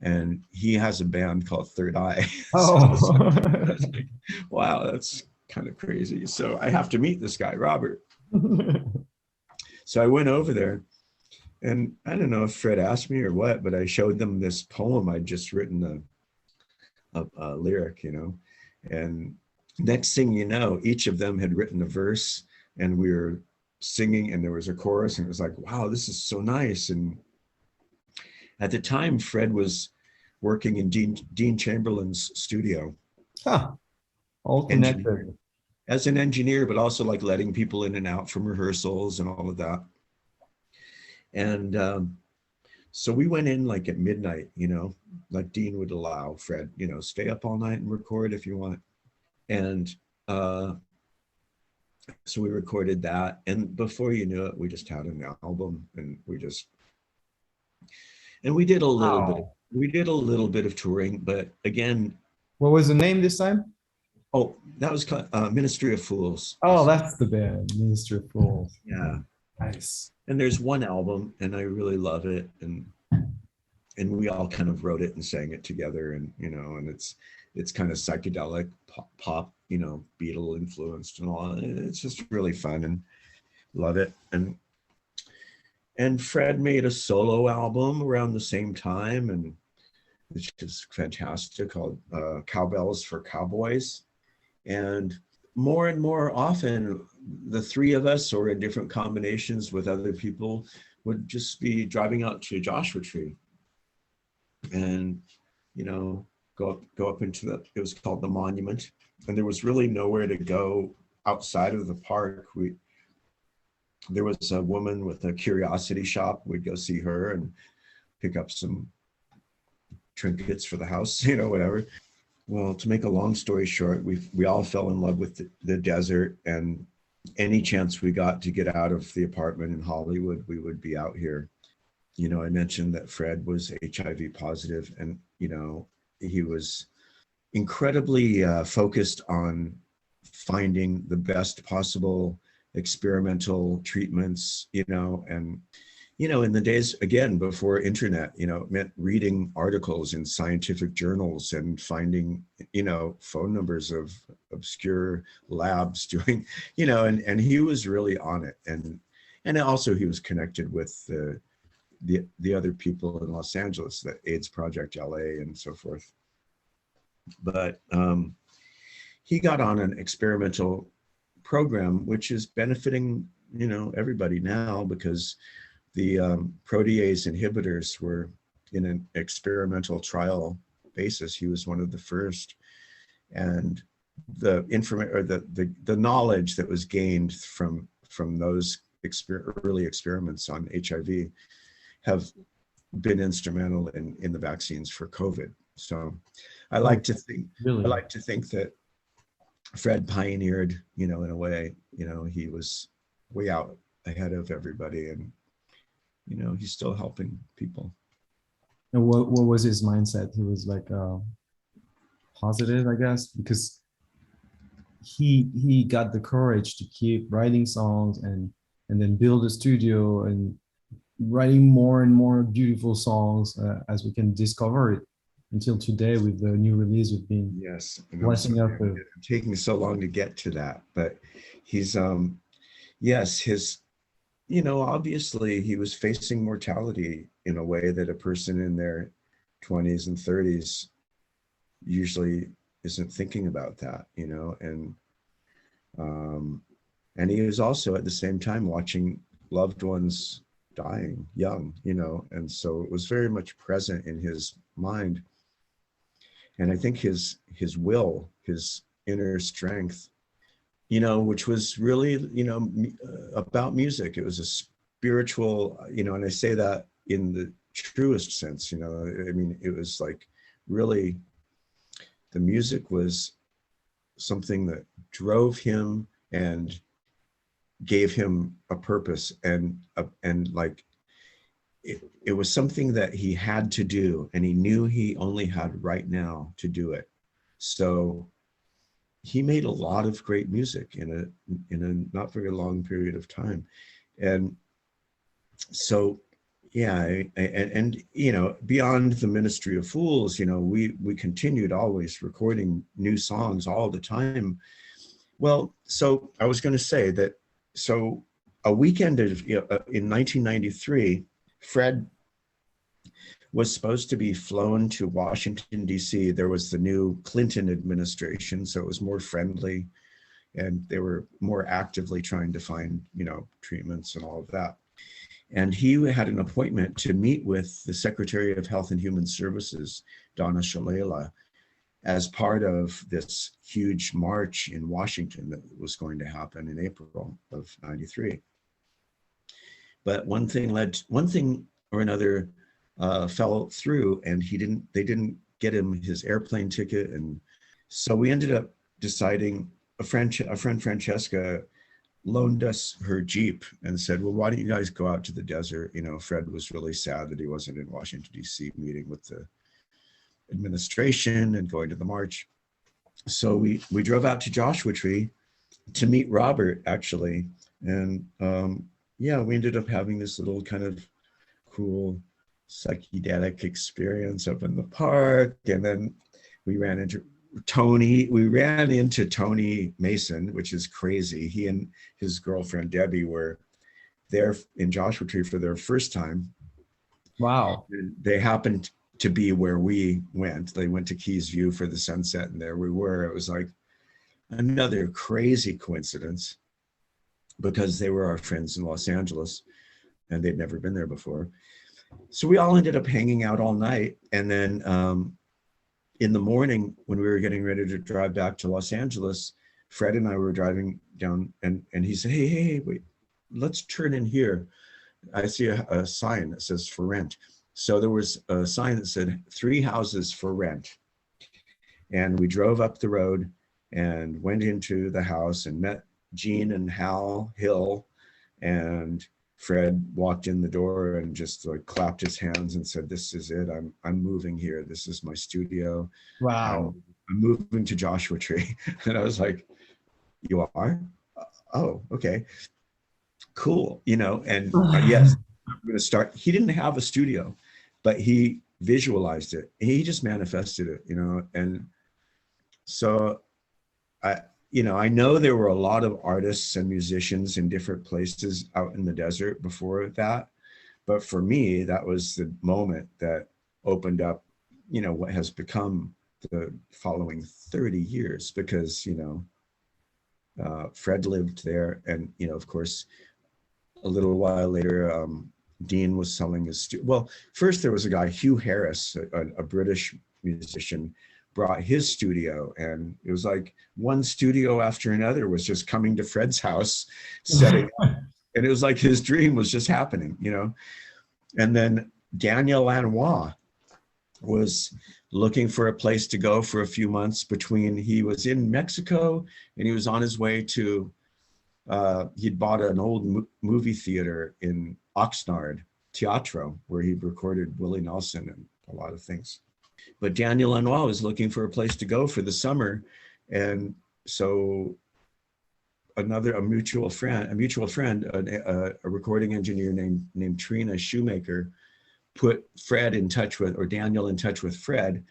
and he has a band called Third Eye. Oh. So like, wow, that's kind of crazy. So I have to meet this guy, Robert. So I went over there, and I don't know if Fred asked me or what, but I showed them this poem I'd just written a lyric, you know, and next thing you know, each of them had written a verse, and we were singing, and there was a chorus, and it was like, wow, this is so nice. And at the time, Fred was working in Dean Chamberlain's studio. Huh. All connected. As an engineer, but also like letting people in and out from rehearsals and all of that. And so we went in like at midnight, you know, like Dean would allow Fred, you know, stay up all night and record if you want. And so we recorded that. And before you knew it, we just had an album, and we did a little bit. We did a little bit of touring, but again. What was the name this time? Oh, that was called Ministry of Fools. Oh, that's the band, Ministry of Fools. Yeah. Nice. And there's one album, and I really love it, and we all kind of wrote it and sang it together, and you know, and it's kind of psychedelic pop, you know, Beatle influenced and all. It's just really fun, and love it. And Fred made a solo album around the same time, and it's just fantastic, called Cowbells for Cowboys. And more often, the three of us, or in different combinations with other people, would just be driving out to Joshua Tree, and you know, go up into it was called the Monument, and there was really nowhere to go outside of the park. There was a woman with a curiosity shop. We'd go see her and pick up some trinkets for the house, you know, whatever. Well, to make a long story short, we all fell in love with the desert, and any chance we got to get out of the apartment in Hollywood, we would be out here. You know, I mentioned that Fred was HIV positive, and, you know, he was incredibly focused on finding the best possible experimental treatments, you know, and, you know, in the days, again, before internet, you know, it meant reading articles in scientific journals and finding, you know, phone numbers of obscure labs doing, you know, and he was really on it. And also he was connected with the other people in Los Angeles, the AIDS Project LA and so forth. But he got on an experimental program, which is benefiting, you know, everybody now, because the protease inhibitors were in an experimental trial basis. He was one of the first, and the information, or the knowledge that was gained from those early experiments on HIV have been instrumental in the vaccines for COVID. So I like to think that Fred pioneered, you know, in a way, you know, he was way out ahead of everybody, and you know, he's still helping people. And what was his mindset? He was like positive, I guess, because he got the courage to keep writing songs and then build a studio and writing more and more beautiful songs as we can discover it until today with the new release we've been blessing up with. Taking so long to get to that, but he's yes, his, you know, obviously he was facing mortality in a way that a person in their 20s and 30s usually isn't thinking about that, you know, and he was also at the same time watching loved ones dying young, you know, and so it was very much present in his mind. And I think his will, his inner strength, you know, which was really, you know, about music. It was a spiritual, you know, and I say that in the truest sense, you know, I mean, it was like really, the music was something that drove him and gave him a purpose, and like it was something that he had to do, and he knew he only had right now to do it. So he made a lot of great music in a not very long period of time. And so yeah, and you know, beyond the Ministry of Fools, you know, we continued always recording new songs all the time. Well, so I was going to say that, so a weekend of, you know, in 1993, Fred was supposed to be flown to Washington, D.C. There was the new Clinton administration, so it was more friendly, and they were more actively trying to find, you know, treatments and all of that. And he had an appointment to meet with the Secretary of Health and Human Services, Donna Shalala, as part of this huge march in Washington that was going to happen in April of '93. But one thing or another fell through, and they didn't get him his airplane ticket. And so we ended up deciding, a friend Francesca loaned us her Jeep and said, well, why don't you guys go out to the desert? You know, Fred was really sad that he wasn't in Washington, D.C. meeting with the administration and going to the march. So we drove out to Joshua Tree to meet Robert, actually. And yeah, we ended up having this little kind of cool psychedelic experience up in the park. And then we ran into Tony Mason, which is crazy. He and his girlfriend Debbie were there in Joshua Tree for their first time. Wow. And they happened to be where we went. They went to Keys View for the sunset, and there we were. It was like another crazy coincidence, because they were our friends in Los Angeles and they'd never been there before. So we all ended up hanging out all night. And then in the morning, when we were getting ready to drive back to Los Angeles, Fred and I were driving down, and he said, hey, wait, let's turn in here. I see a sign that says for rent. So there was a sign that said 3 houses for rent. And we drove up the road and went into the house and met Gene and Hal Hill, and Fred walked in the door and just like clapped his hands and said, this is it. I'm moving here. This is my studio. Wow. I'm moving to Joshua Tree. And I was like, you are? Oh, okay, cool. You know, and yes, I'm going to start. He didn't have a studio, but he visualized it. He just manifested it, you know. And so I know there were a lot of artists and musicians in different places out in the desert before that. But for me, that was the moment that opened up, you know, what has become the following 30 years, because, you know, Fred lived there. And, you know, of course, a little while later, Dean was selling his well, first there was a guy, Hugh Harris, a British musician, brought his studio, and it was like one studio after another was just coming to Fred's house, setting up, and it was like his dream was just happening, you know. And then Daniel Lanois was looking for a place to go for a few months between, he was in Mexico and he was on his way to, he'd bought an old movie theater in Oxnard, Teatro, where he recorded Willie Nelson and a lot of things. But Daniel Lanois was looking for a place to go for the summer. And so a mutual friend, a recording engineer named Trina Shoemaker, put Daniel in touch with Fred,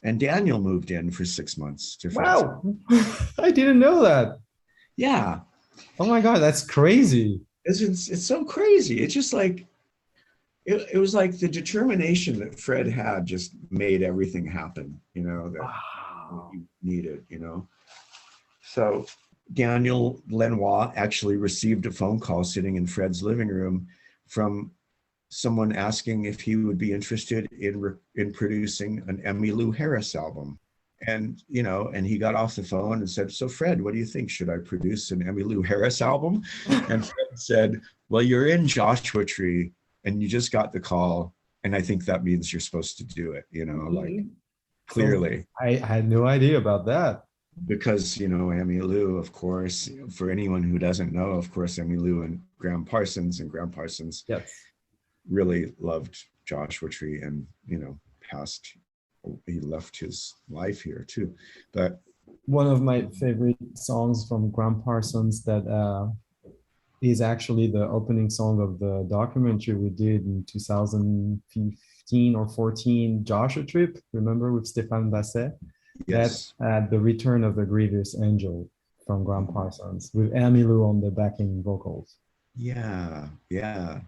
and Daniel moved in for 6 months to Fred's. Wow. I didn't know that. Yeah. Oh my God, that's crazy. It's so crazy. It's just like, it was like the determination that Fred had just made everything happen, you know. That, wow. what you needed, you know. So Daniel Lenoir actually received a phone call sitting in Fred's living room from someone asking if he would be interested in producing an Emmylou Harris album. And, you know, and he got off the phone and said, so Fred, what do you think? Should I produce an Emmylou Harris album? And Fred said, well, you're in Joshua Tree and you just got the call. And I think that means you're supposed to do it, you know, like clearly. I had no idea about that. Because, you know, Emmylou, of course, for anyone who doesn't know, of course, Emmylou and Graham Parsons Yes. really loved Joshua Tree and, you know, he left his life here too. But one of my favorite songs from Graham Parsons that is actually the opening song of the documentary we did in 2015 or 14, Joshua Trip, remember, with Stéphane Basset? yes. That's The Return of the Grievous Angel from Graham Parsons with Emmylou on the backing vocals. Yeah, yeah.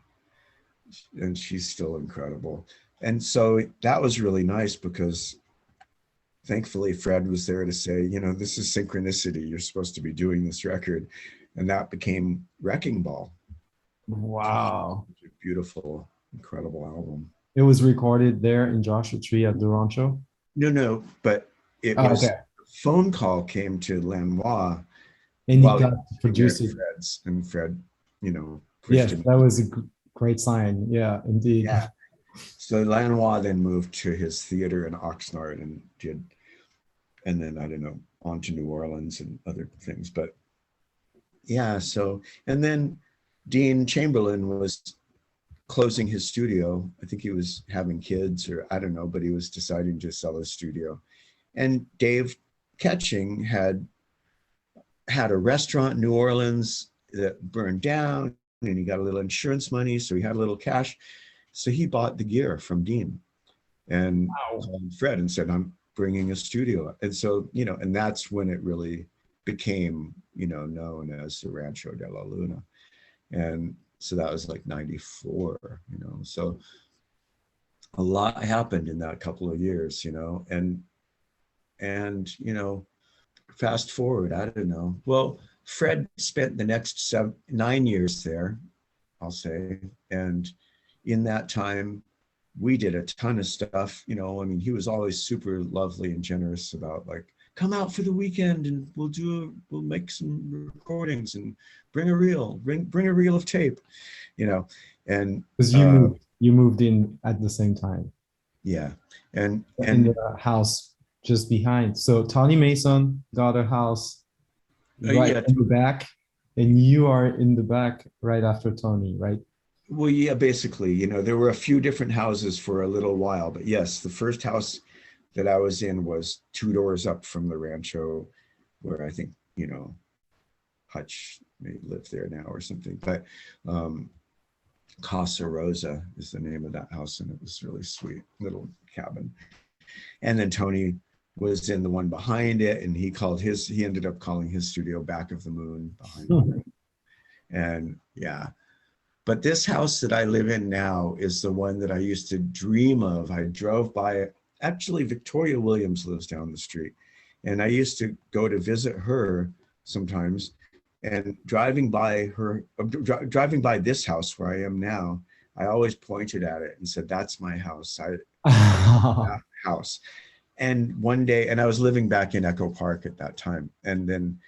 And she's still incredible. And so that was really nice because thankfully Fred was there to say, you know, this is synchronicity. You're supposed to be doing this record. And that became Wrecking Ball. Wow. Beautiful, incredible album. It was recorded there in Joshua Tree at the Rancho? No, but it was a phone call came to Lenoir. And he got to produce it. And Fred, you know. Yes, that was a great sign. Yeah, indeed. Yeah. So Lenoir then moved to his theater in Oxnard and then, I don't know, on to New Orleans and other things. But yeah, so, and then Dean Chamberlain was closing his studio. I think he was having kids or I don't know, but he was deciding to sell his studio. And Dave Ketching had a restaurant in New Orleans that burned down and he got a little insurance money. So he had a little cash. So he bought the gear from Dean and called Fred and said, I'm bringing a studio. And so, you know, and that's when it really became, you know, known as the Rancho de la Luna. And so that was like 94, you know, so a lot happened in that couple of years, you know, and, you know, fast forward, I don't know. Well, Fred spent the next 9 years there, I'll say. And in that time, we did a ton of stuff, you know, I mean, he was always super lovely and generous about like, come out for the weekend and we'll make some recordings and bring a reel of tape, you know, and because you moved in at the same time. Yeah. And in the house just behind. So Tony Mason got a house right in the back and you are in the back right after Tony, right? Well, yeah, basically, you know, there were a few different houses for a little while, but yes, the first house that I was in was 2 doors up from the Rancho where I think, you know, Hutch may live there now or something, but Casa Rosa is the name of that house. And it was really sweet little cabin. And then Tony was in the one behind it and he ended up calling his studio Back of the Moon behind it. And yeah. But this house that I live in now is the one that I used to dream of. I drove by it. Actually, Victoria Williams lives down the street. And I used to go to visit her sometimes. And driving by this house where I am now, I always pointed at it and said, that's my house. That house. And one day, and I was living back in Echo Park at that time. And then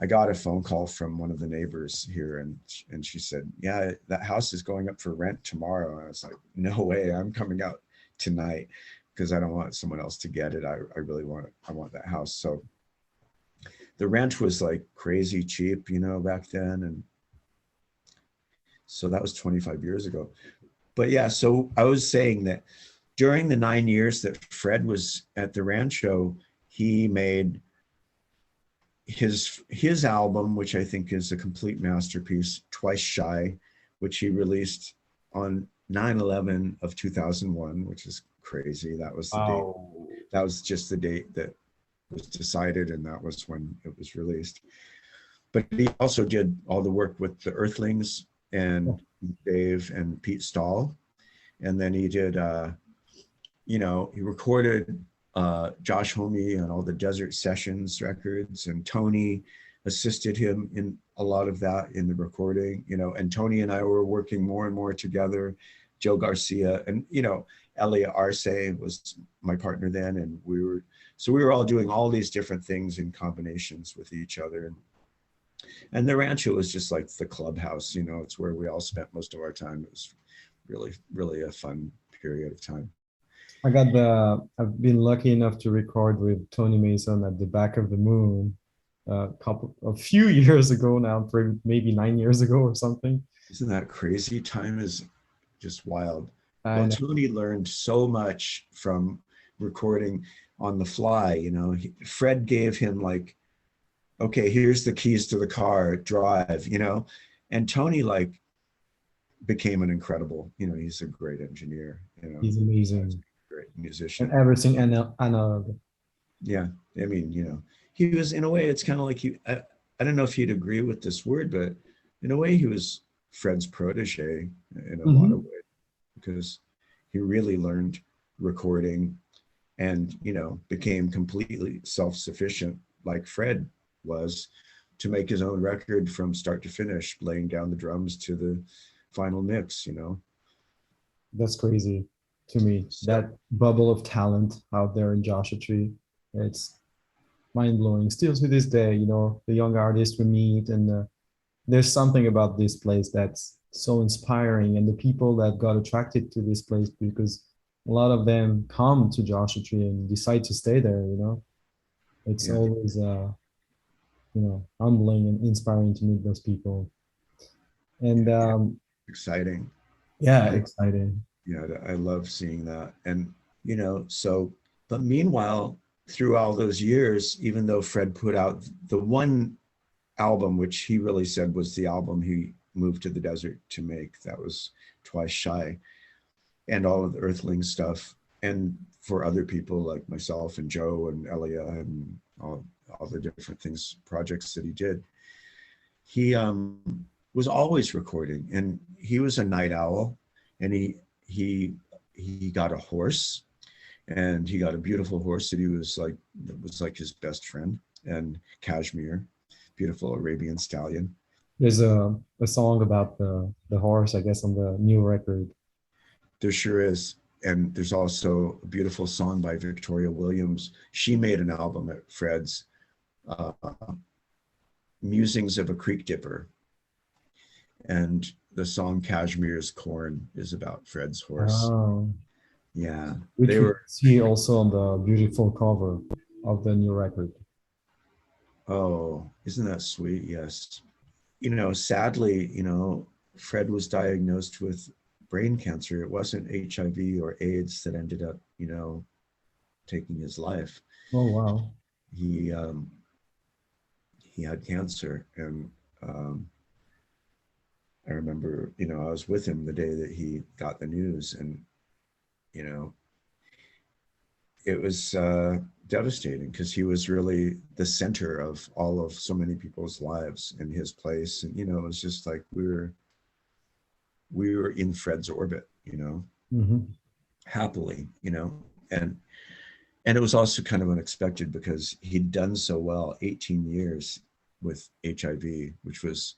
I got a phone call from one of the neighbors here and she said, yeah, that house is going up for rent tomorrow. And I was like, no way, I'm coming out tonight because I don't want someone else to get it. I really want it. I want that house. So the rent was like crazy cheap, you know, back then. And so that was 25 years ago. But yeah, so I was saying that during the 9 years that Fred was at the Rancho, he made his album, which I think is a complete masterpiece, Twice Shy, which he released on 9/11 of 2001, which is crazy. That was the date. That was just the date that was decided, and that was when it was released. But he also did all the work with the Earthlings and Dave and Pete Stahl. And then he did, you know, he recorded Josh Homme on all the Desert Sessions records, and Tony assisted him in a lot of that in the recording, you know, and Tony and I were working more and more together. Joe Garcia and, you know, Elia Arce was my partner then. And we were all doing all these different things in combinations with each other. And the Rancho was just like the clubhouse, you know, it's where we all spent most of our time. It was really, really a fun period of time. I've been lucky enough to record with Tony Mason at the Back of the Moon a few years ago now, maybe 9 years ago or something. Isn't that crazy? Time is just wild. Well, Tony learned so much from recording on the fly, you know. Fred gave him like, okay, here's the keys to the car, drive, you know. And Tony like became an incredible, you know, he's a great engineer, you know. He's amazing. Great musician. And everything analog. Yeah, I mean, you know, he was, in a way, it's kind of like I don't know if you'd agree with this word, but in a way he was Fred's protege in a lot of ways, because he really learned recording and, you know, became completely self-sufficient like Fred was, to make his own record from start to finish, laying down the drums to the final mix, you know. That's crazy to me. That bubble of talent out there in Joshua Tree, it's mind-blowing still to this day, you know, the young artists we meet, and there's something about this place that's so inspiring, and the people that got attracted to this place, because a lot of them come to Joshua Tree and decide to stay there, you know. It's always you know, humbling and inspiring to meet those people. And exciting. Yeah, exciting. Yeah, I love seeing that. And, you know, so, but meanwhile, through all those years, even though Fred put out the one album, which he really said was the album he moved to the desert to make, that was Twice Shy, and all of the Earthlings stuff, and for other people like myself and Joe and Elia and all the different things, projects that he did, he was always recording, and he was a night owl, and he got a horse, and he got a beautiful horse that was like his best friend, and Cashmere, beautiful Arabian stallion. There's a song about the horse, I guess, on the new record. There sure is. And there's also a beautiful song by Victoria Williams. She made an album at Fred's, Musings of a Creek Dipper. And the song Cashmere's Corn is about Fred's horse. Oh. Yeah. Which they were see also on the beautiful cover of the new record. Oh, isn't that sweet? Yes. You know, sadly, you know, Fred was diagnosed with brain cancer. It wasn't HIV or AIDS that ended up, you know, taking his life. Oh, wow. He had cancer, and I remember, you know, I was with him the day that he got the news, and, you know, it was devastating, because he was really the center of all of so many people's lives in his place. And, you know, it was just like we were in Fred's orbit, you know, happily, you know, and it was also kind of unexpected, because he'd done so well, 18 years with HIV, which was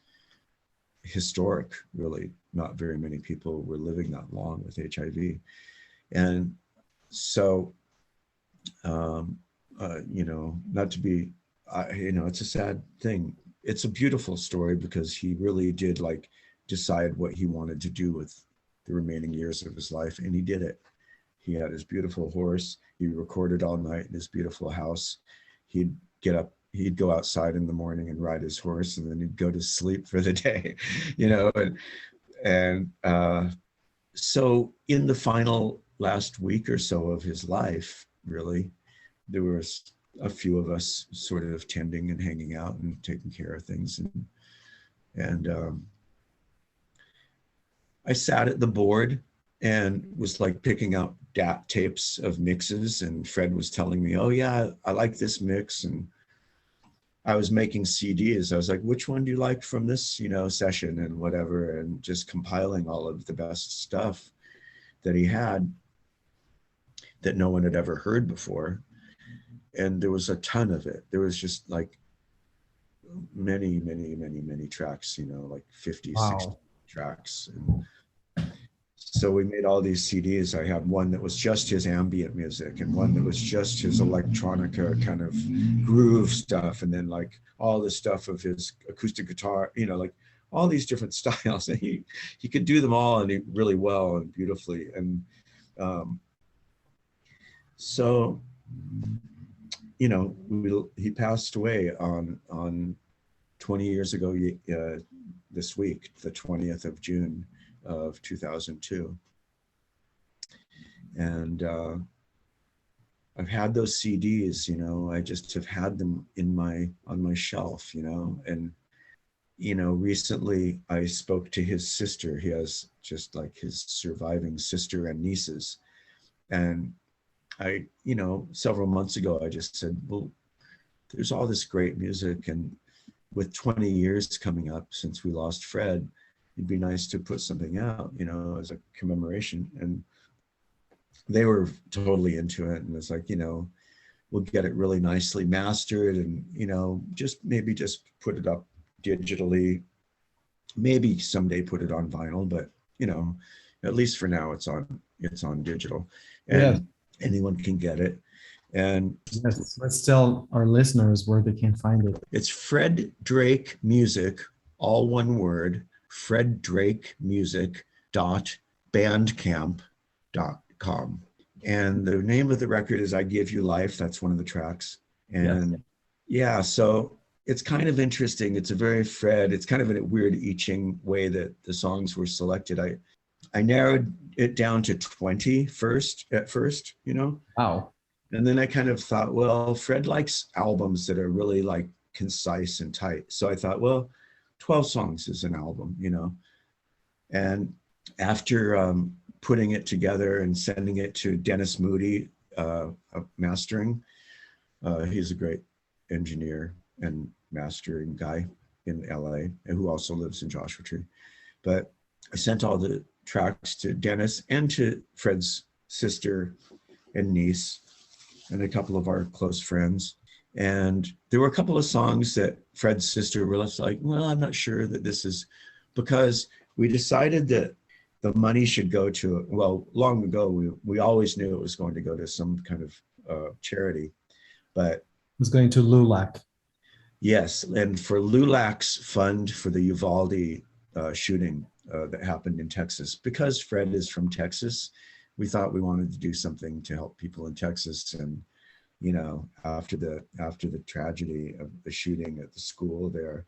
historic, really. Not very many people were living that long with HIV. And so, you know, not to be, you know, it's a sad thing. It's a beautiful story, because he really did like decide what he wanted to do with the remaining years of his life, and he did it. He had his beautiful horse. He recorded all night in his beautiful house. He'd get up, he'd go outside in the morning and ride his horse, and then he'd go to sleep for the day, you know. And so in the final last week or so of his life, really, there was a few of us sort of tending and hanging out and taking care of things. And I sat at the board and was like picking out DAT tapes of mixes, and Fred was telling me, oh yeah, I like this mix. And I was making CDs. I was like, which one do you like from this, you know, session and whatever, and just compiling all of the best stuff that he had. that no one had ever heard before. And there was a ton of it. There was just like many tracks, you know, like 50, 60 Wow. tracks. And so we made all these CDs. I had one that was just his ambient music and one that was just his electronica kind of groove stuff. And then like all the stuff of his acoustic guitar, you know, like all these different styles. And he could do them all and he really well and beautifully. And so, you know, he passed away on 20 years ago this week, the 20th of June of 2002. And I've had those CDs, you know, I just have had them on my shelf, you know, and, you know, recently I spoke to his sister. He has just like his surviving sister and nieces. And I, you know, several months ago, I just said, well, there's all this great music, and with 20 years coming up since we lost Fred, it'd be nice to put something out, you know, as a commemoration. And they were totally into it. And it's like, you know, we'll get it really nicely mastered and, you know, maybe just put it up digitally, maybe someday put it on vinyl, but, you know, at least for now it's on digital, and anyone can get it. And let's tell our listeners where they can find it. It's Fred Drake Music, all one word, freddrakemusic.bandcamp.com. And the name of the record is I Give You Life. That's one of the tracks. And yeah, so it's kind of interesting. It's a very Fred, it's kind of in a weird I Ching way that the songs were selected. I narrowed it down to 20 at first, you know? Wow. And then I kind of thought, well, Fred likes albums that are really like concise and tight. So I thought, well, 12 songs is an album, you know? And after putting it together and sending it to Dennis Moody, mastering, he's a great engineer and mastering guy in LA, and who also lives in Joshua Tree. But I sent all the tracks to Dennis and to Fred's sister and niece and a couple of our close friends. And there were a couple of songs that Fred's sister was like, well, I'm not sure that this is, because we decided that the money should go to, well, long ago, we always knew it was going to go to some kind of charity, but it was going to LULAC. Yes, and for LULAC's fund for the Uvalde shooting that happened in Texas, because Fred is from Texas, we thought we wanted to do something to help people in Texas. And, you know, after the tragedy of the shooting at the school there.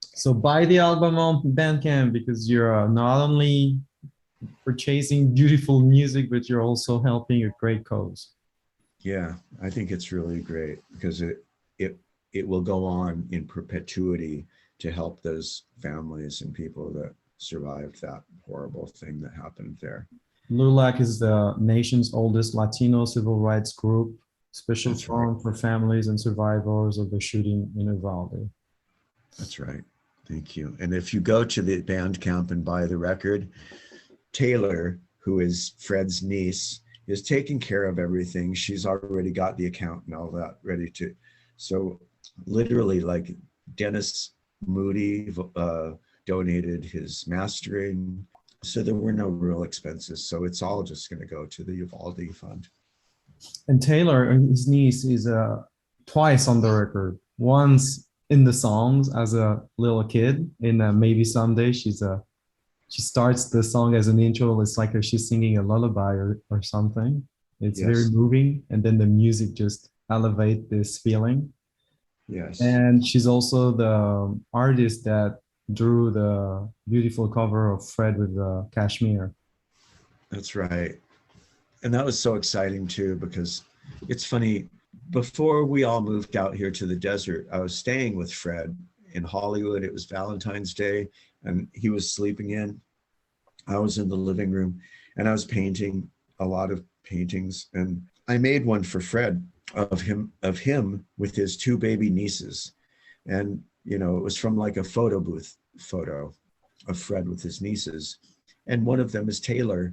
So buy the album on Bandcamp, because you're not only purchasing beautiful music, but you're also helping a great cause. Yeah, I think it's really great because it will go on in perpetuity to help those families and people that survived that horrible thing that happened there. LULAC is the nation's oldest Latino civil rights group, special forum for families and survivors of the shooting in Uvalde. That's right. Thank you. And if you go to the Bandcamp and buy the record, Taylor, who is Fred's niece, is taking care of everything. She's already got the account and all that ready to. So literally, like, Dennis Moody donated his mastering. So there were no real expenses. So it's all just going to go to the Uvalde Fund. And Taylor, his niece, is twice on the record. Once in the songs as a little kid, in Maybe Someday, she starts the song as an intro. It's like she's singing a lullaby or something. It's very moving. And then the music just elevates this feeling. Yes. And she's also the artist that drew the beautiful cover of Fred with Kashmir. That's right. And that was so exciting too, because it's funny, before we all moved out here to the desert, I was staying with Fred in Hollywood. It was Valentine's Day and he was sleeping in. I was in the living room and I was painting a lot of paintings, and I made one for Fred of him with his two baby nieces. And, you know, it was from like a photo booth photo of Fred with his nieces. And one of them is Taylor.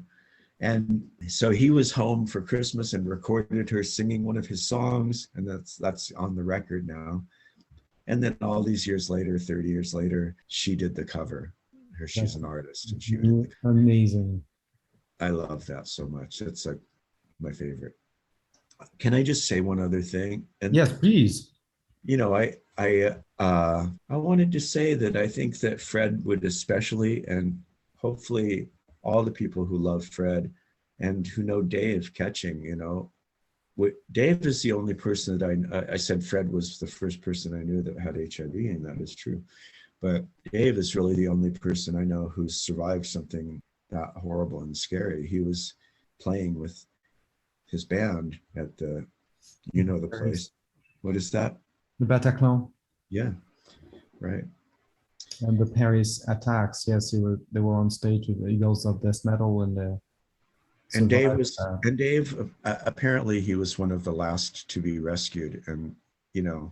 And so he was home for Christmas and recorded her singing one of his songs, and that's on the record now. And then all these years later, 30 years later, she did the cover. She's an artist, and she did amazing. I love that so much. That's like my favorite. Can I just say one other thing? And yes, please. You know, I wanted to say that I think that Fred would especially, and hopefully all the people who love Fred and who know Dave Catching, you know, Dave is the only person that I said Fred was the first person I knew that had HIV, and that is true. But Dave is really the only person I know who's survived something that horrible and scary. He was playing with his band at the, you know, the place. What is that? The Bataclan. Yeah, right. And the Paris attacks. Yes, they were on stage with the Eagles of Death Metal, and Dave apparently he was one of the last to be rescued. And you know,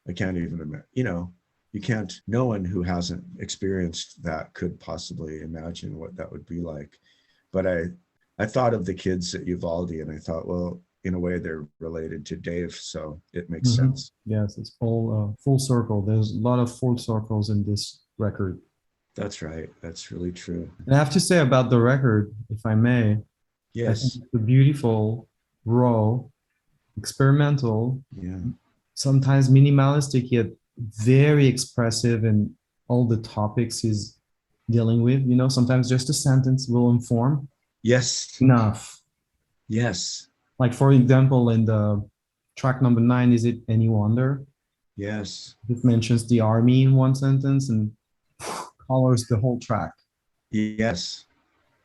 I can't even imagine. You know, you can't. No one who hasn't experienced that could possibly imagine what that would be like. But I thought of the kids at Uvalde, and I thought, well, in a way, they're related to Dave, so it makes sense. Yes, it's full circle. There's a lot of full circles in this record. That's right. That's really true. And I have to say about the record, if I may, yes, I think it's beautiful, raw, experimental, sometimes minimalistic, yet very expressive in all the topics he's dealing with. You know, sometimes just a sentence will inform. Yes. Enough. Yes. Like, for example, in the track number 9, Is It Any Wonder? Yes. It mentions the army in one sentence and colors the whole track. Yes.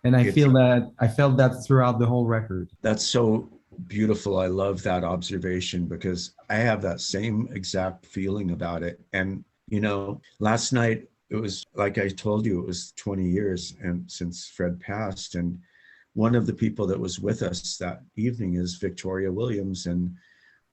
And I felt that throughout the whole record. That's so beautiful. I love that observation because I have that same exact feeling about it. And, you know, last night, it was like I told you, it was 20 years and since Fred passed. And one of the people that was with us that evening is Victoria Williams, and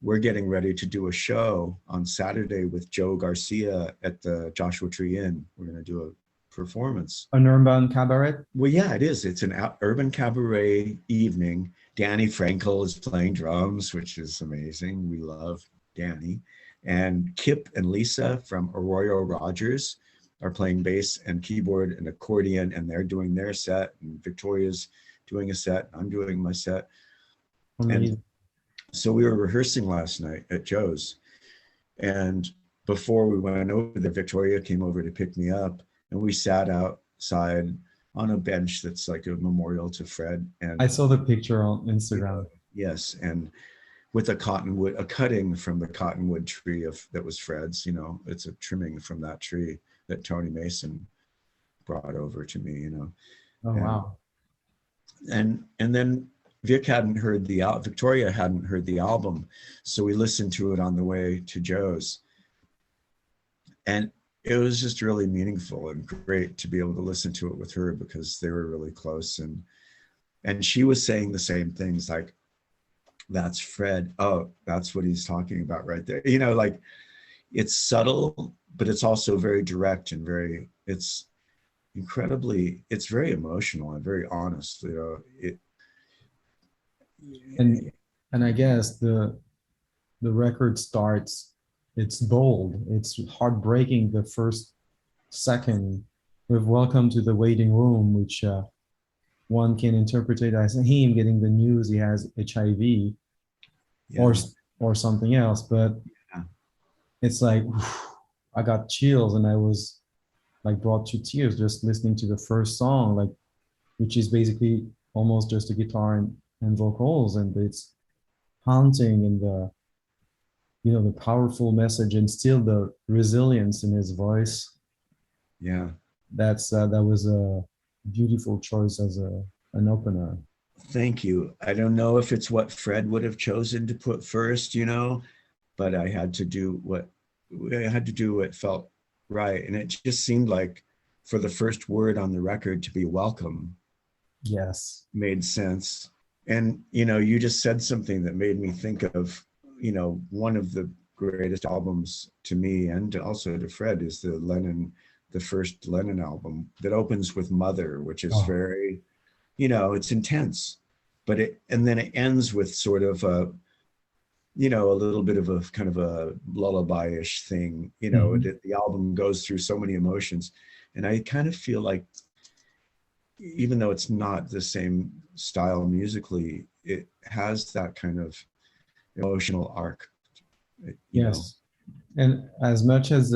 we're getting ready to do a show on Saturday with Joe Garcia at the Joshua Tree Inn. We're going to do a performance. An urban cabaret? Well, yeah, it is. It's an urban cabaret evening. Danny Frankel is playing drums, which is amazing. We love Danny. And Kip and Lisa from Arroyo Rogers are playing bass and keyboard and accordion, and they're doing their set, and Victoria's doing a set, I'm doing my set. Amazing. And so we were rehearsing last night at Joe's, and before we went over there, Victoria came over to pick me up, and we sat outside on a bench that's like a memorial to Fred. And I saw the picture on Instagram. Yes, and with a cutting from the cottonwood tree that was Fred's. You know, it's a trimming from that tree that Tony Mason brought over to me. You know. Oh, wow. And then Victoria hadn't heard the album, so we listened to it on the way to Joe's, and it was just really meaningful and great to be able to listen to it with her because they were really close, and she was saying the same things like, that's Fred, oh, that's what he's talking about right there, you know, like it's subtle but it's also very direct and it's very emotional and very honest, you know. And I guess the record starts, it's bold, it's heartbreaking the first second with Welcome to the Waiting Room, which one can interpret it as him getting the news he has HIV, or something else, but it's like I got chills and I was like brought to tears just listening to the first song, like, which is basically almost just a guitar and vocals, and it's haunting, and the, you know, the powerful message and still the resilience in his voice. Yeah, that was a beautiful choice as an opener. Thank you. I don't know if it's what Fred would have chosen to put first, you know, but I had to do what felt right. And it just seemed like for the first word on the record to be welcome. Yes. Made sense. And, you know, you just said something that made me think of, you know, one of the greatest albums to me and also to Fred is the first Lennon album that opens with Mother, which is very, you know, it's intense, but and then it ends with sort of a, you know, a little bit of a kind of a lullaby-ish thing, you know. The album goes through so many emotions, and I kind of feel like, even though it's not the same style musically, it has that kind of emotional arc, you know. And as much as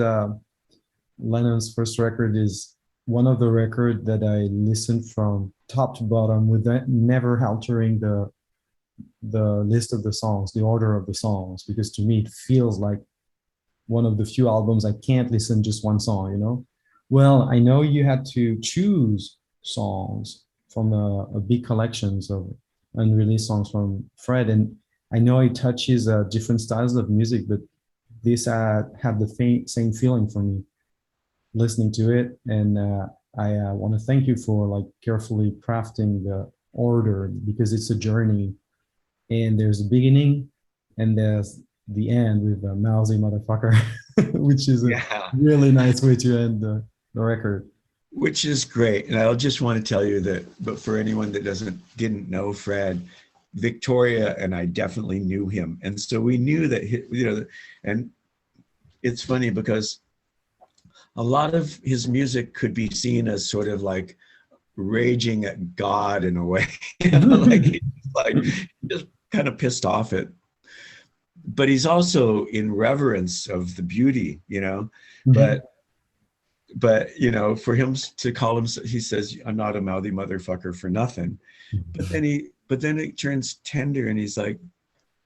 Lennon's first record is one of the records that I listened from top to bottom without never altering the list of the songs, the order of the songs, because to me it feels like one of the few albums I can't listen just one song, you know. Well, I know you had to choose songs from a big collections of unreleased songs from Fred, and I know it touches different styles of music, but this had the same feeling for me listening to it, and I want to thank you for like carefully crafting the order, because it's a journey, and there's a beginning and there's the end with a mousy motherfucker, which is a really nice way to end the record. Which is great. And I'll just want to tell you that, but for anyone that didn't know Fred, Victoria and I definitely knew him. And so we knew that, you know, and it's funny because a lot of his music could be seen as sort of like raging at God in a way, you know, like just kind of pissed off at, but he's also in reverence of the beauty, you know. But you know, for him to call him, he says, I'm not a mouthy motherfucker for nothing. But then it turns tender, and he's like,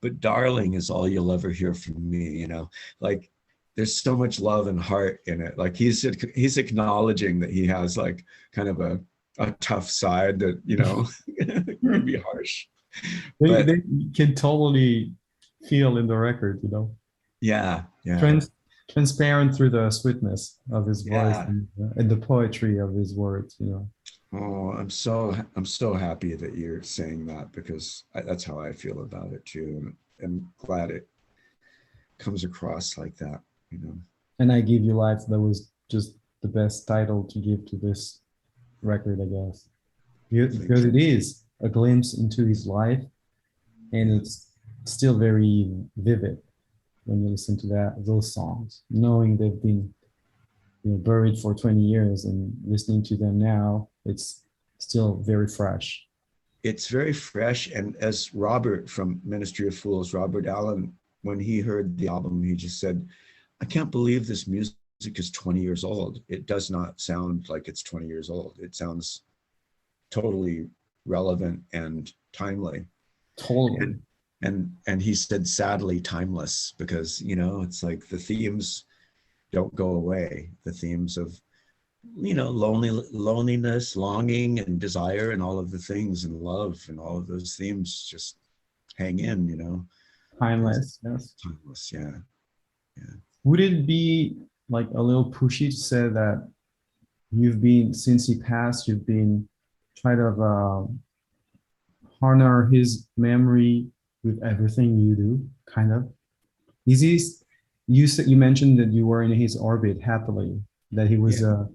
but darling is all you'll ever hear from me, you know. Like, there's so much love and heart in it. Like he's acknowledging that he has like kind of a tough side that, you know, can be harsh. They can totally feel in the record, you know. Yeah. Transparent through the sweetness of his voice and the poetry of his words, you know. Oh, I'm so happy that you're saying that, because that's how I feel about it too, and I'm glad it comes across like that, you know. And I Give You Life, that was just the best title to give to this record, I guess, because it is a glimpse into his life, and it's still very vivid when you listen to those songs, knowing they've been, you know, buried for 20 years, and listening to them now, it's still very fresh. It's very fresh. And as Robert from Ministry of Fools, Robert Allen, when he heard the album, he just said, I can't believe this music is 20 years old. It does not sound like it's 20 years old. It sounds totally relevant and timely. Totally. And he said, sadly timeless, because, you know, it's like the themes don't go away. The themes of, you know, loneliness, longing, and desire, and all of the things, and love, and all of those themes just hang in, you know. Timeless, yes. Timeless, yeah. Would it be like a little pushy to say that you've been, since he passed, you've been trying to honor his memory with everything you do, kind of? You mentioned that you were in his orbit happily, that he was a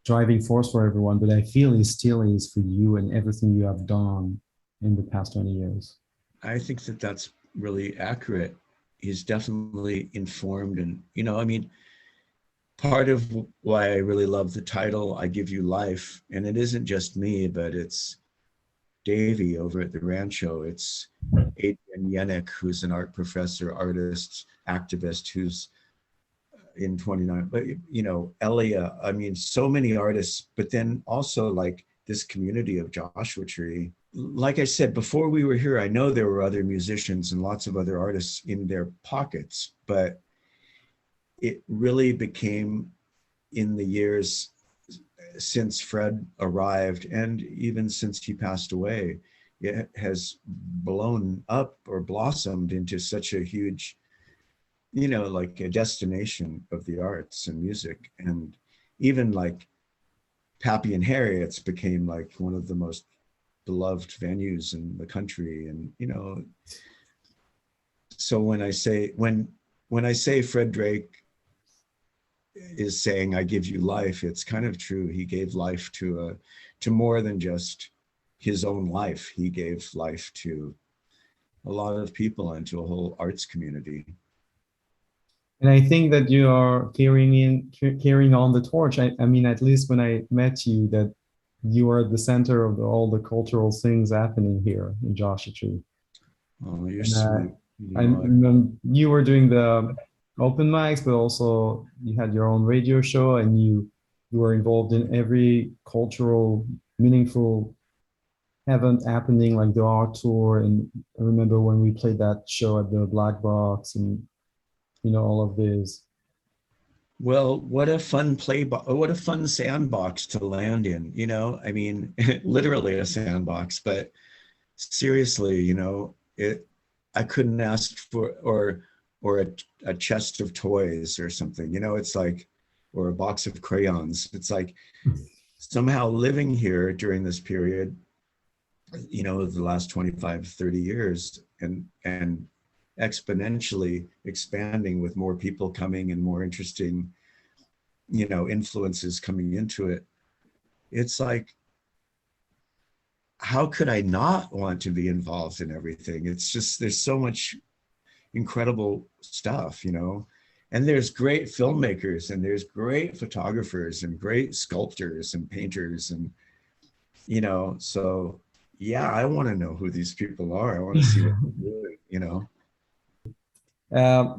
driving force for everyone, but I feel he still is for you and everything you have done in the past 20 years. I think that that's really accurate. He's definitely informed, and, you know, I mean, part of why I really love the title, I Give You Life, and it isn't just me, but it's Davey over at the Rancho. It's Adrian Yannick, who's an art professor, artist, activist, who's in 29, but, you know, Elia, I mean, so many artists, but then also like this community of Joshua Tree. Like I said, before we were here, I know there were other musicians and lots of other artists in their pockets, but it really became, in the years since Fred arrived, and even since he passed away, it has blown up or blossomed into such a huge, you know, like a destination of the arts and music. And even like Pappy and Harriet's became like one of the most beloved venues in the country. And, you know, so when I say Fred Drake is saying, I give you life, it's kind of true. He gave life to more than just his own life. He gave life to a lot of people and to a whole arts community. And I think that you are carrying on the torch. I mean, at least when I met you, that you are at the center of all the cultural things happening here in Joshua Tree. Oh, you're And sweet. I remember you were doing the open mics, but also you had your own radio show, and you were involved in every cultural, meaningful event happening, like the art tour. And I remember when we played that show at the Black Box, and all of this. Well, what a fun what a fun sandbox to land in, I mean, literally a sandbox, but seriously, I couldn't ask for, or a chest of toys or something, it's like, or a box of crayons. It's like somehow living here during this period, the last 25, 30 years, and exponentially expanding with more people coming and more interesting, influences coming into it. It's like, how could I not want to be involved in everything? It's just, there's so much incredible stuff, and there's great filmmakers, and there's great photographers, and great sculptors and painters, and, so yeah, I want to know who these people are. I want to see what they're doing,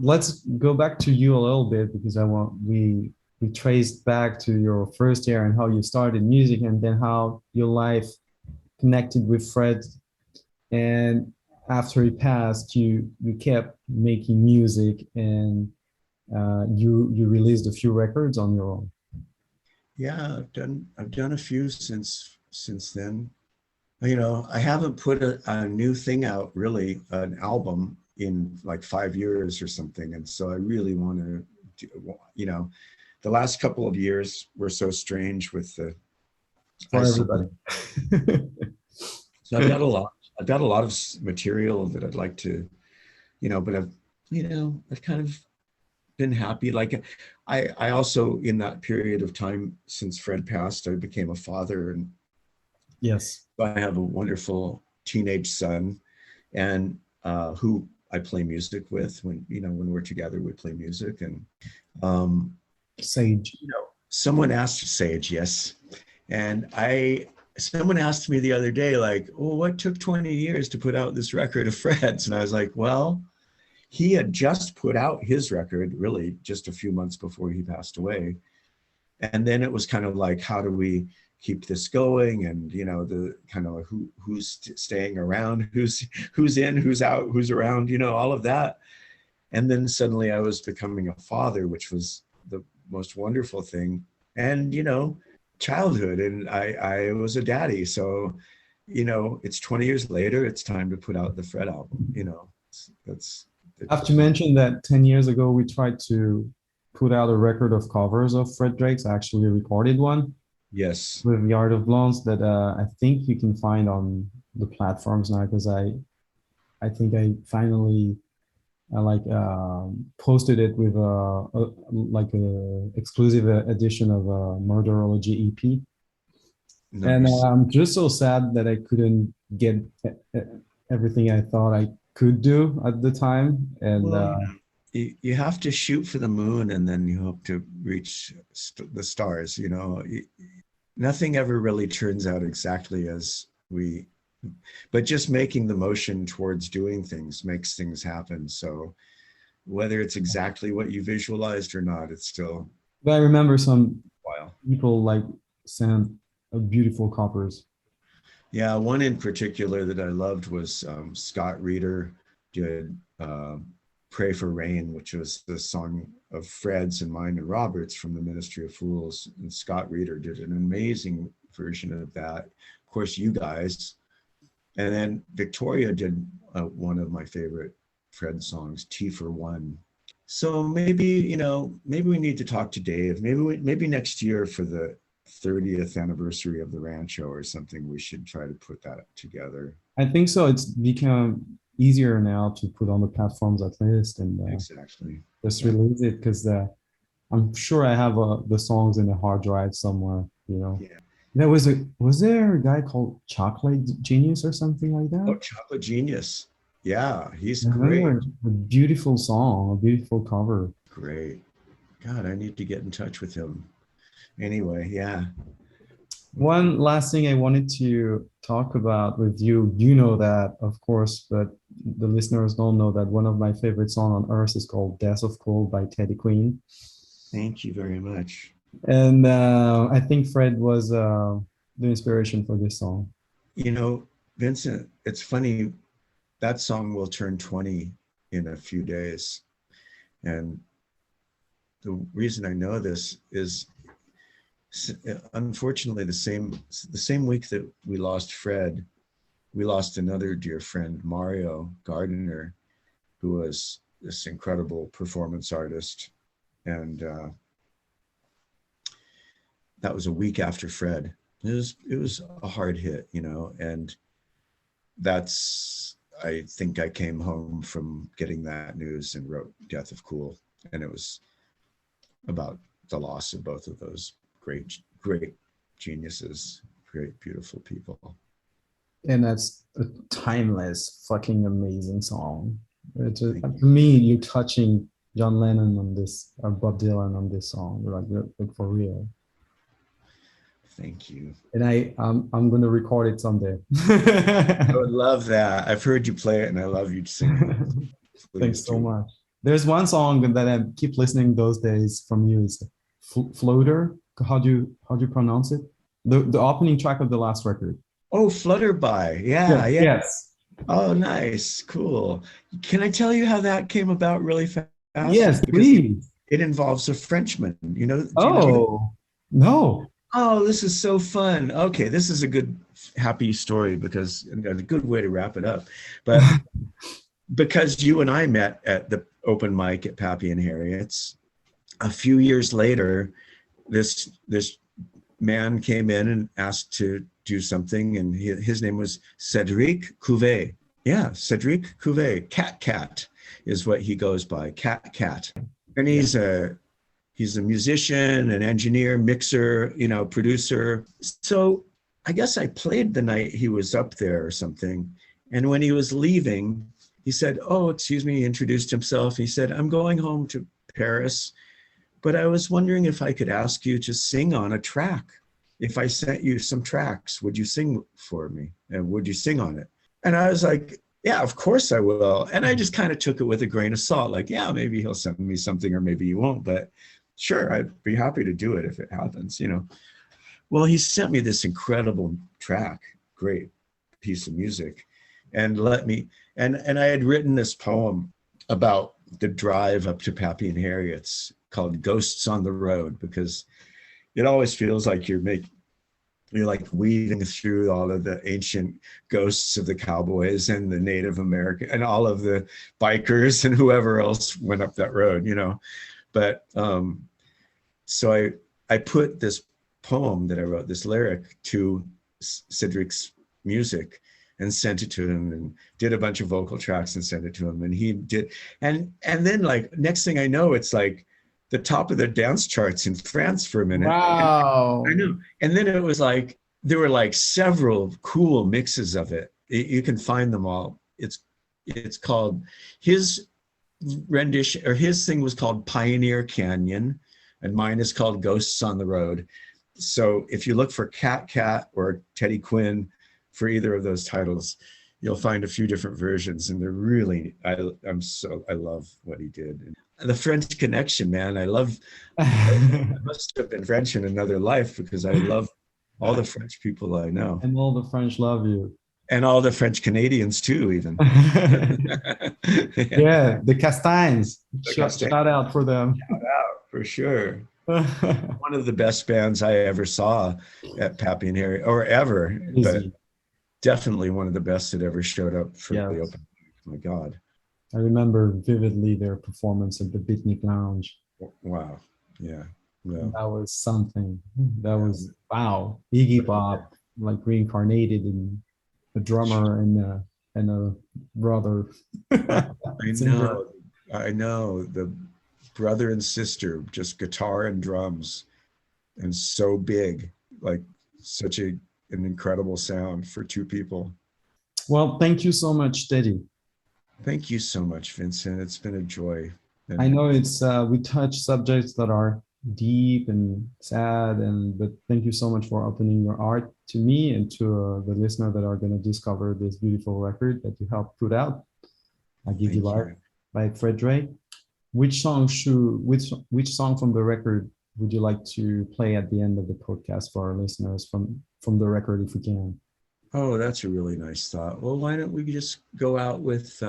Let's go back to you a little bit, because we traced back to your first year and how you started music, and then how your life connected with Fred. And after he passed, you kept making music, and you released a few records on your own. Yeah, I've done a few since then. I haven't put a new thing out, really, an album, in like 5 years or something. And so I really want to, the last couple of years were so strange with the, for everybody. So I've got a lot of material that I'd like to, but I've kind of been happy. Like I also, in that period of time since Fred passed, I became a father, and yes, I have a wonderful teenage son, and who I play music with. When we're together, we play music. And Sage, someone asked Sage, yes, and someone asked me the other day, like, oh, what took 20 years to put out this record of Fred's? And I was like, well, he had just put out his record, really just a few months before he passed away. And then it was kind of like, how do we keep this going? And, the kind of who's staying around, who's in, who's out, who's around, all of that. And then suddenly I was becoming a father, which was the most wonderful thing. And, childhood, and I was a daddy. So, it's 20 years later, it's time to put out the Fred album, I have to mention that 10 years ago, we tried to put out a record of covers of Fred Drake's. I actually recorded one. Yes. With the Art of Blondes, that I think you can find on the platforms now, because I think I finally posted it with a exclusive edition of a Murderology EP. Nice. And I'm just so sad that I couldn't get everything I thought I could do at the time. And you have to shoot for the moon, and then you hope to reach the stars. Nothing ever really turns out exactly as but just making the motion towards doing things makes things happen. So whether it's exactly what you visualized or not, it's still. But I remember some people sent beautiful covers. Yeah, one in particular that I loved was Scott Reeder did Pray for Rain, which was the song of Fred's and mine and Robert's from the Ministry of Fools. And Scott Reeder did an amazing version of that. Of course, you guys. And then Victoria did one of my favorite Fred songs, T for One. So maybe, maybe we need to talk to Dave. Maybe next year for the 30th anniversary of the Rancho or something, we should try to put that together. I think so. It's become easier now to put on the platforms at least, and exactly just release it, because I'm sure I have the songs in a hard drive somewhere. Yeah, Was there a guy called Chocolate Genius or something like Oh, that? Chocolate Genius. Yeah, he's I great. remember a beautiful song, a beautiful cover. Great. God, I need to get in touch with him. Anyway, yeah. One last thing I wanted to talk about with you, you know that, of course, but the listeners don't know that one of my favorite songs on earth is called Death of Cold by Teddy Quinn. Thank you very much. And I think Fred was the inspiration for this song. You know, Vincent, it's funny, that song will turn 20 in a few days. And the reason I know this is unfortunately the same week that we lost Fred, we lost another dear friend, Mario Gardner, who was this incredible performance artist. And that was a week after Fred. It was a hard hit, you know, and I think I came home from getting that news and wrote Death of Cool. And it was about the loss of both of those great geniuses, great, beautiful people. And that's a timeless, fucking amazing song. To me, you're touching John Lennon on this, or Bob Dylan on this song, like for real. Thank you. And I'm gonna record it someday. I would love that. I've heard you play it, and I love you singing. Thanks so much. There's one song that I keep listening those days from you is Floater. How do you pronounce it? The opening track of the last record. Oh, Flutterby. Yeah. Yes. Oh, nice. Cool. Can I tell you how that came about really fast? Yes, please. It involves a Frenchman, you know? No. Oh, this is so fun. Okay, this is a good, happy story because a good way to wrap it up. But because you and I met at the open mic at Pappy and Harriet's, a few years later, this man came in and asked to do something, and his name was Cédric Couvet. Yeah, Cédric Couvet. Cat is what he goes by. Cat. And he's a musician, an engineer, mixer, you know, producer. So I guess I played the night he was up there or something. And when he was leaving, he said, "Oh, excuse me," he introduced himself. He said, "I'm going home to Paris, but I was wondering if I could ask you to sing on a track. If I sent you some tracks, would you sing for me? And would you sing on it?" And I was like, "Yeah, of course I will." And I just kind of took it with a grain of salt, like, yeah, maybe he'll send me something or maybe he won't, but sure, I'd be happy to do it if it happens, you know. Well, he sent me this incredible track, great piece of music, and and I had written this poem about the drive up to Pappy and Harriet's called Ghosts on the Road, because it always feels like you're like weaving through all of the ancient ghosts of the cowboys and the Native American and all of the bikers and whoever else went up that road, you know. But so I put this poem that I wrote, this lyric, to Cedric's music and sent it to him, and did a bunch of vocal tracks and sent it to him, and he did. And then, like, next thing I know, it's like the top of the dance charts in France for a minute. Wow. I know. And then it was like there were like several cool mixes of it. You can find them all. It's called, his rendition, or his thing was called Pioneer Canyon, and mine is called Ghosts on the Road. So if you look for Cat or Teddy Quinn for either of those titles, you'll find a few different versions, and they're really, I love what he did. And the French connection, man, I must have been French in another life, because I love all the French people I know. And all the French love you. And all the French Canadians too, even. Yeah, the Castagnes. Shout out for them. Shout out, for sure. One of the best bands I ever saw at Pappy and Harriet, or ever, but definitely one of the best that ever showed up for the open. My God. I remember vividly their performance at the Bitnik Lounge. Wow. Yeah. That was something. That was, wow. Iggy Pop, like reincarnated in a drummer and a brother. I know. The brother and sister, just guitar and drums, and so big, like such an incredible sound for two people. Well, thank you so much, Teddy. Thank you so much, Vincent. It's been a joy. And I know it's we touch subjects that are deep and sad, but thank you so much for opening your heart to me and to the listener that are going to discover this beautiful record that you helped put out. I Give You Life by Fred Drake. Which song from the record would you like to play at the end of the podcast for our listeners from the record, if we can? Oh, that's a really nice thought. Well, why don't we just go out with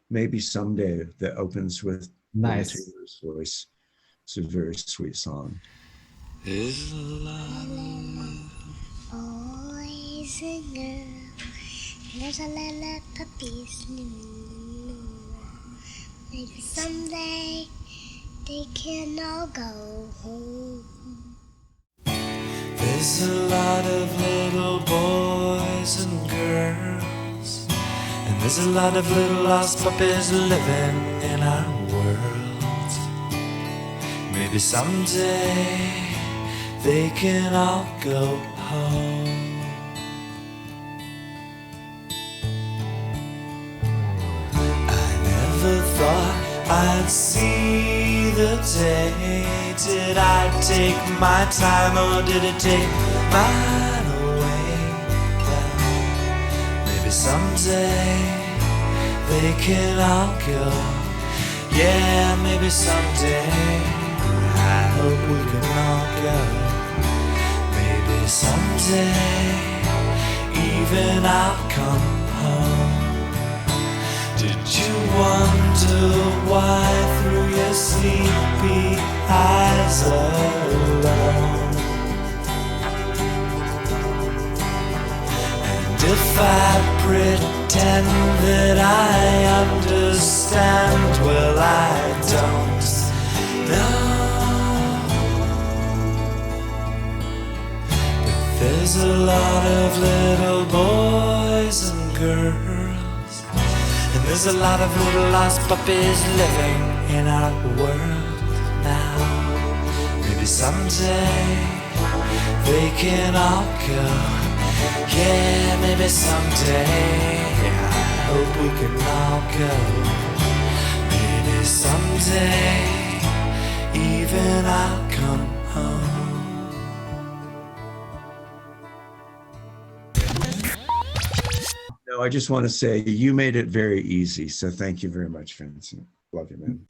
Maybe Someday, that opens with Nice. Taylor's voice. It's a very sweet song. There's a lot of boys and girls. There's a lot of puppies in the world. Maybe someday they can all go home. There's a lot of little boys and girls, and there's a lot of little lost puppies living in our world. Maybe someday they can all go home. I never thought I'd see the day. Did I take my time or did it take mine away? Well, maybe someday they can all go. Yeah, maybe someday I hope we can all go. Maybe someday even I'll come home. Did you wonder why through your sleepy eyes alone? And if I pretend that I understand, well, I don't know. But there's a lot of little boys and girls, and there's a lot of little lost puppies living in our world now. Maybe someday they can all go. Yeah, maybe someday I hope we can all go. Maybe someday even I'll come home. No, I just want to say you made it very easy. So thank you very much, Vincent. Love you, man.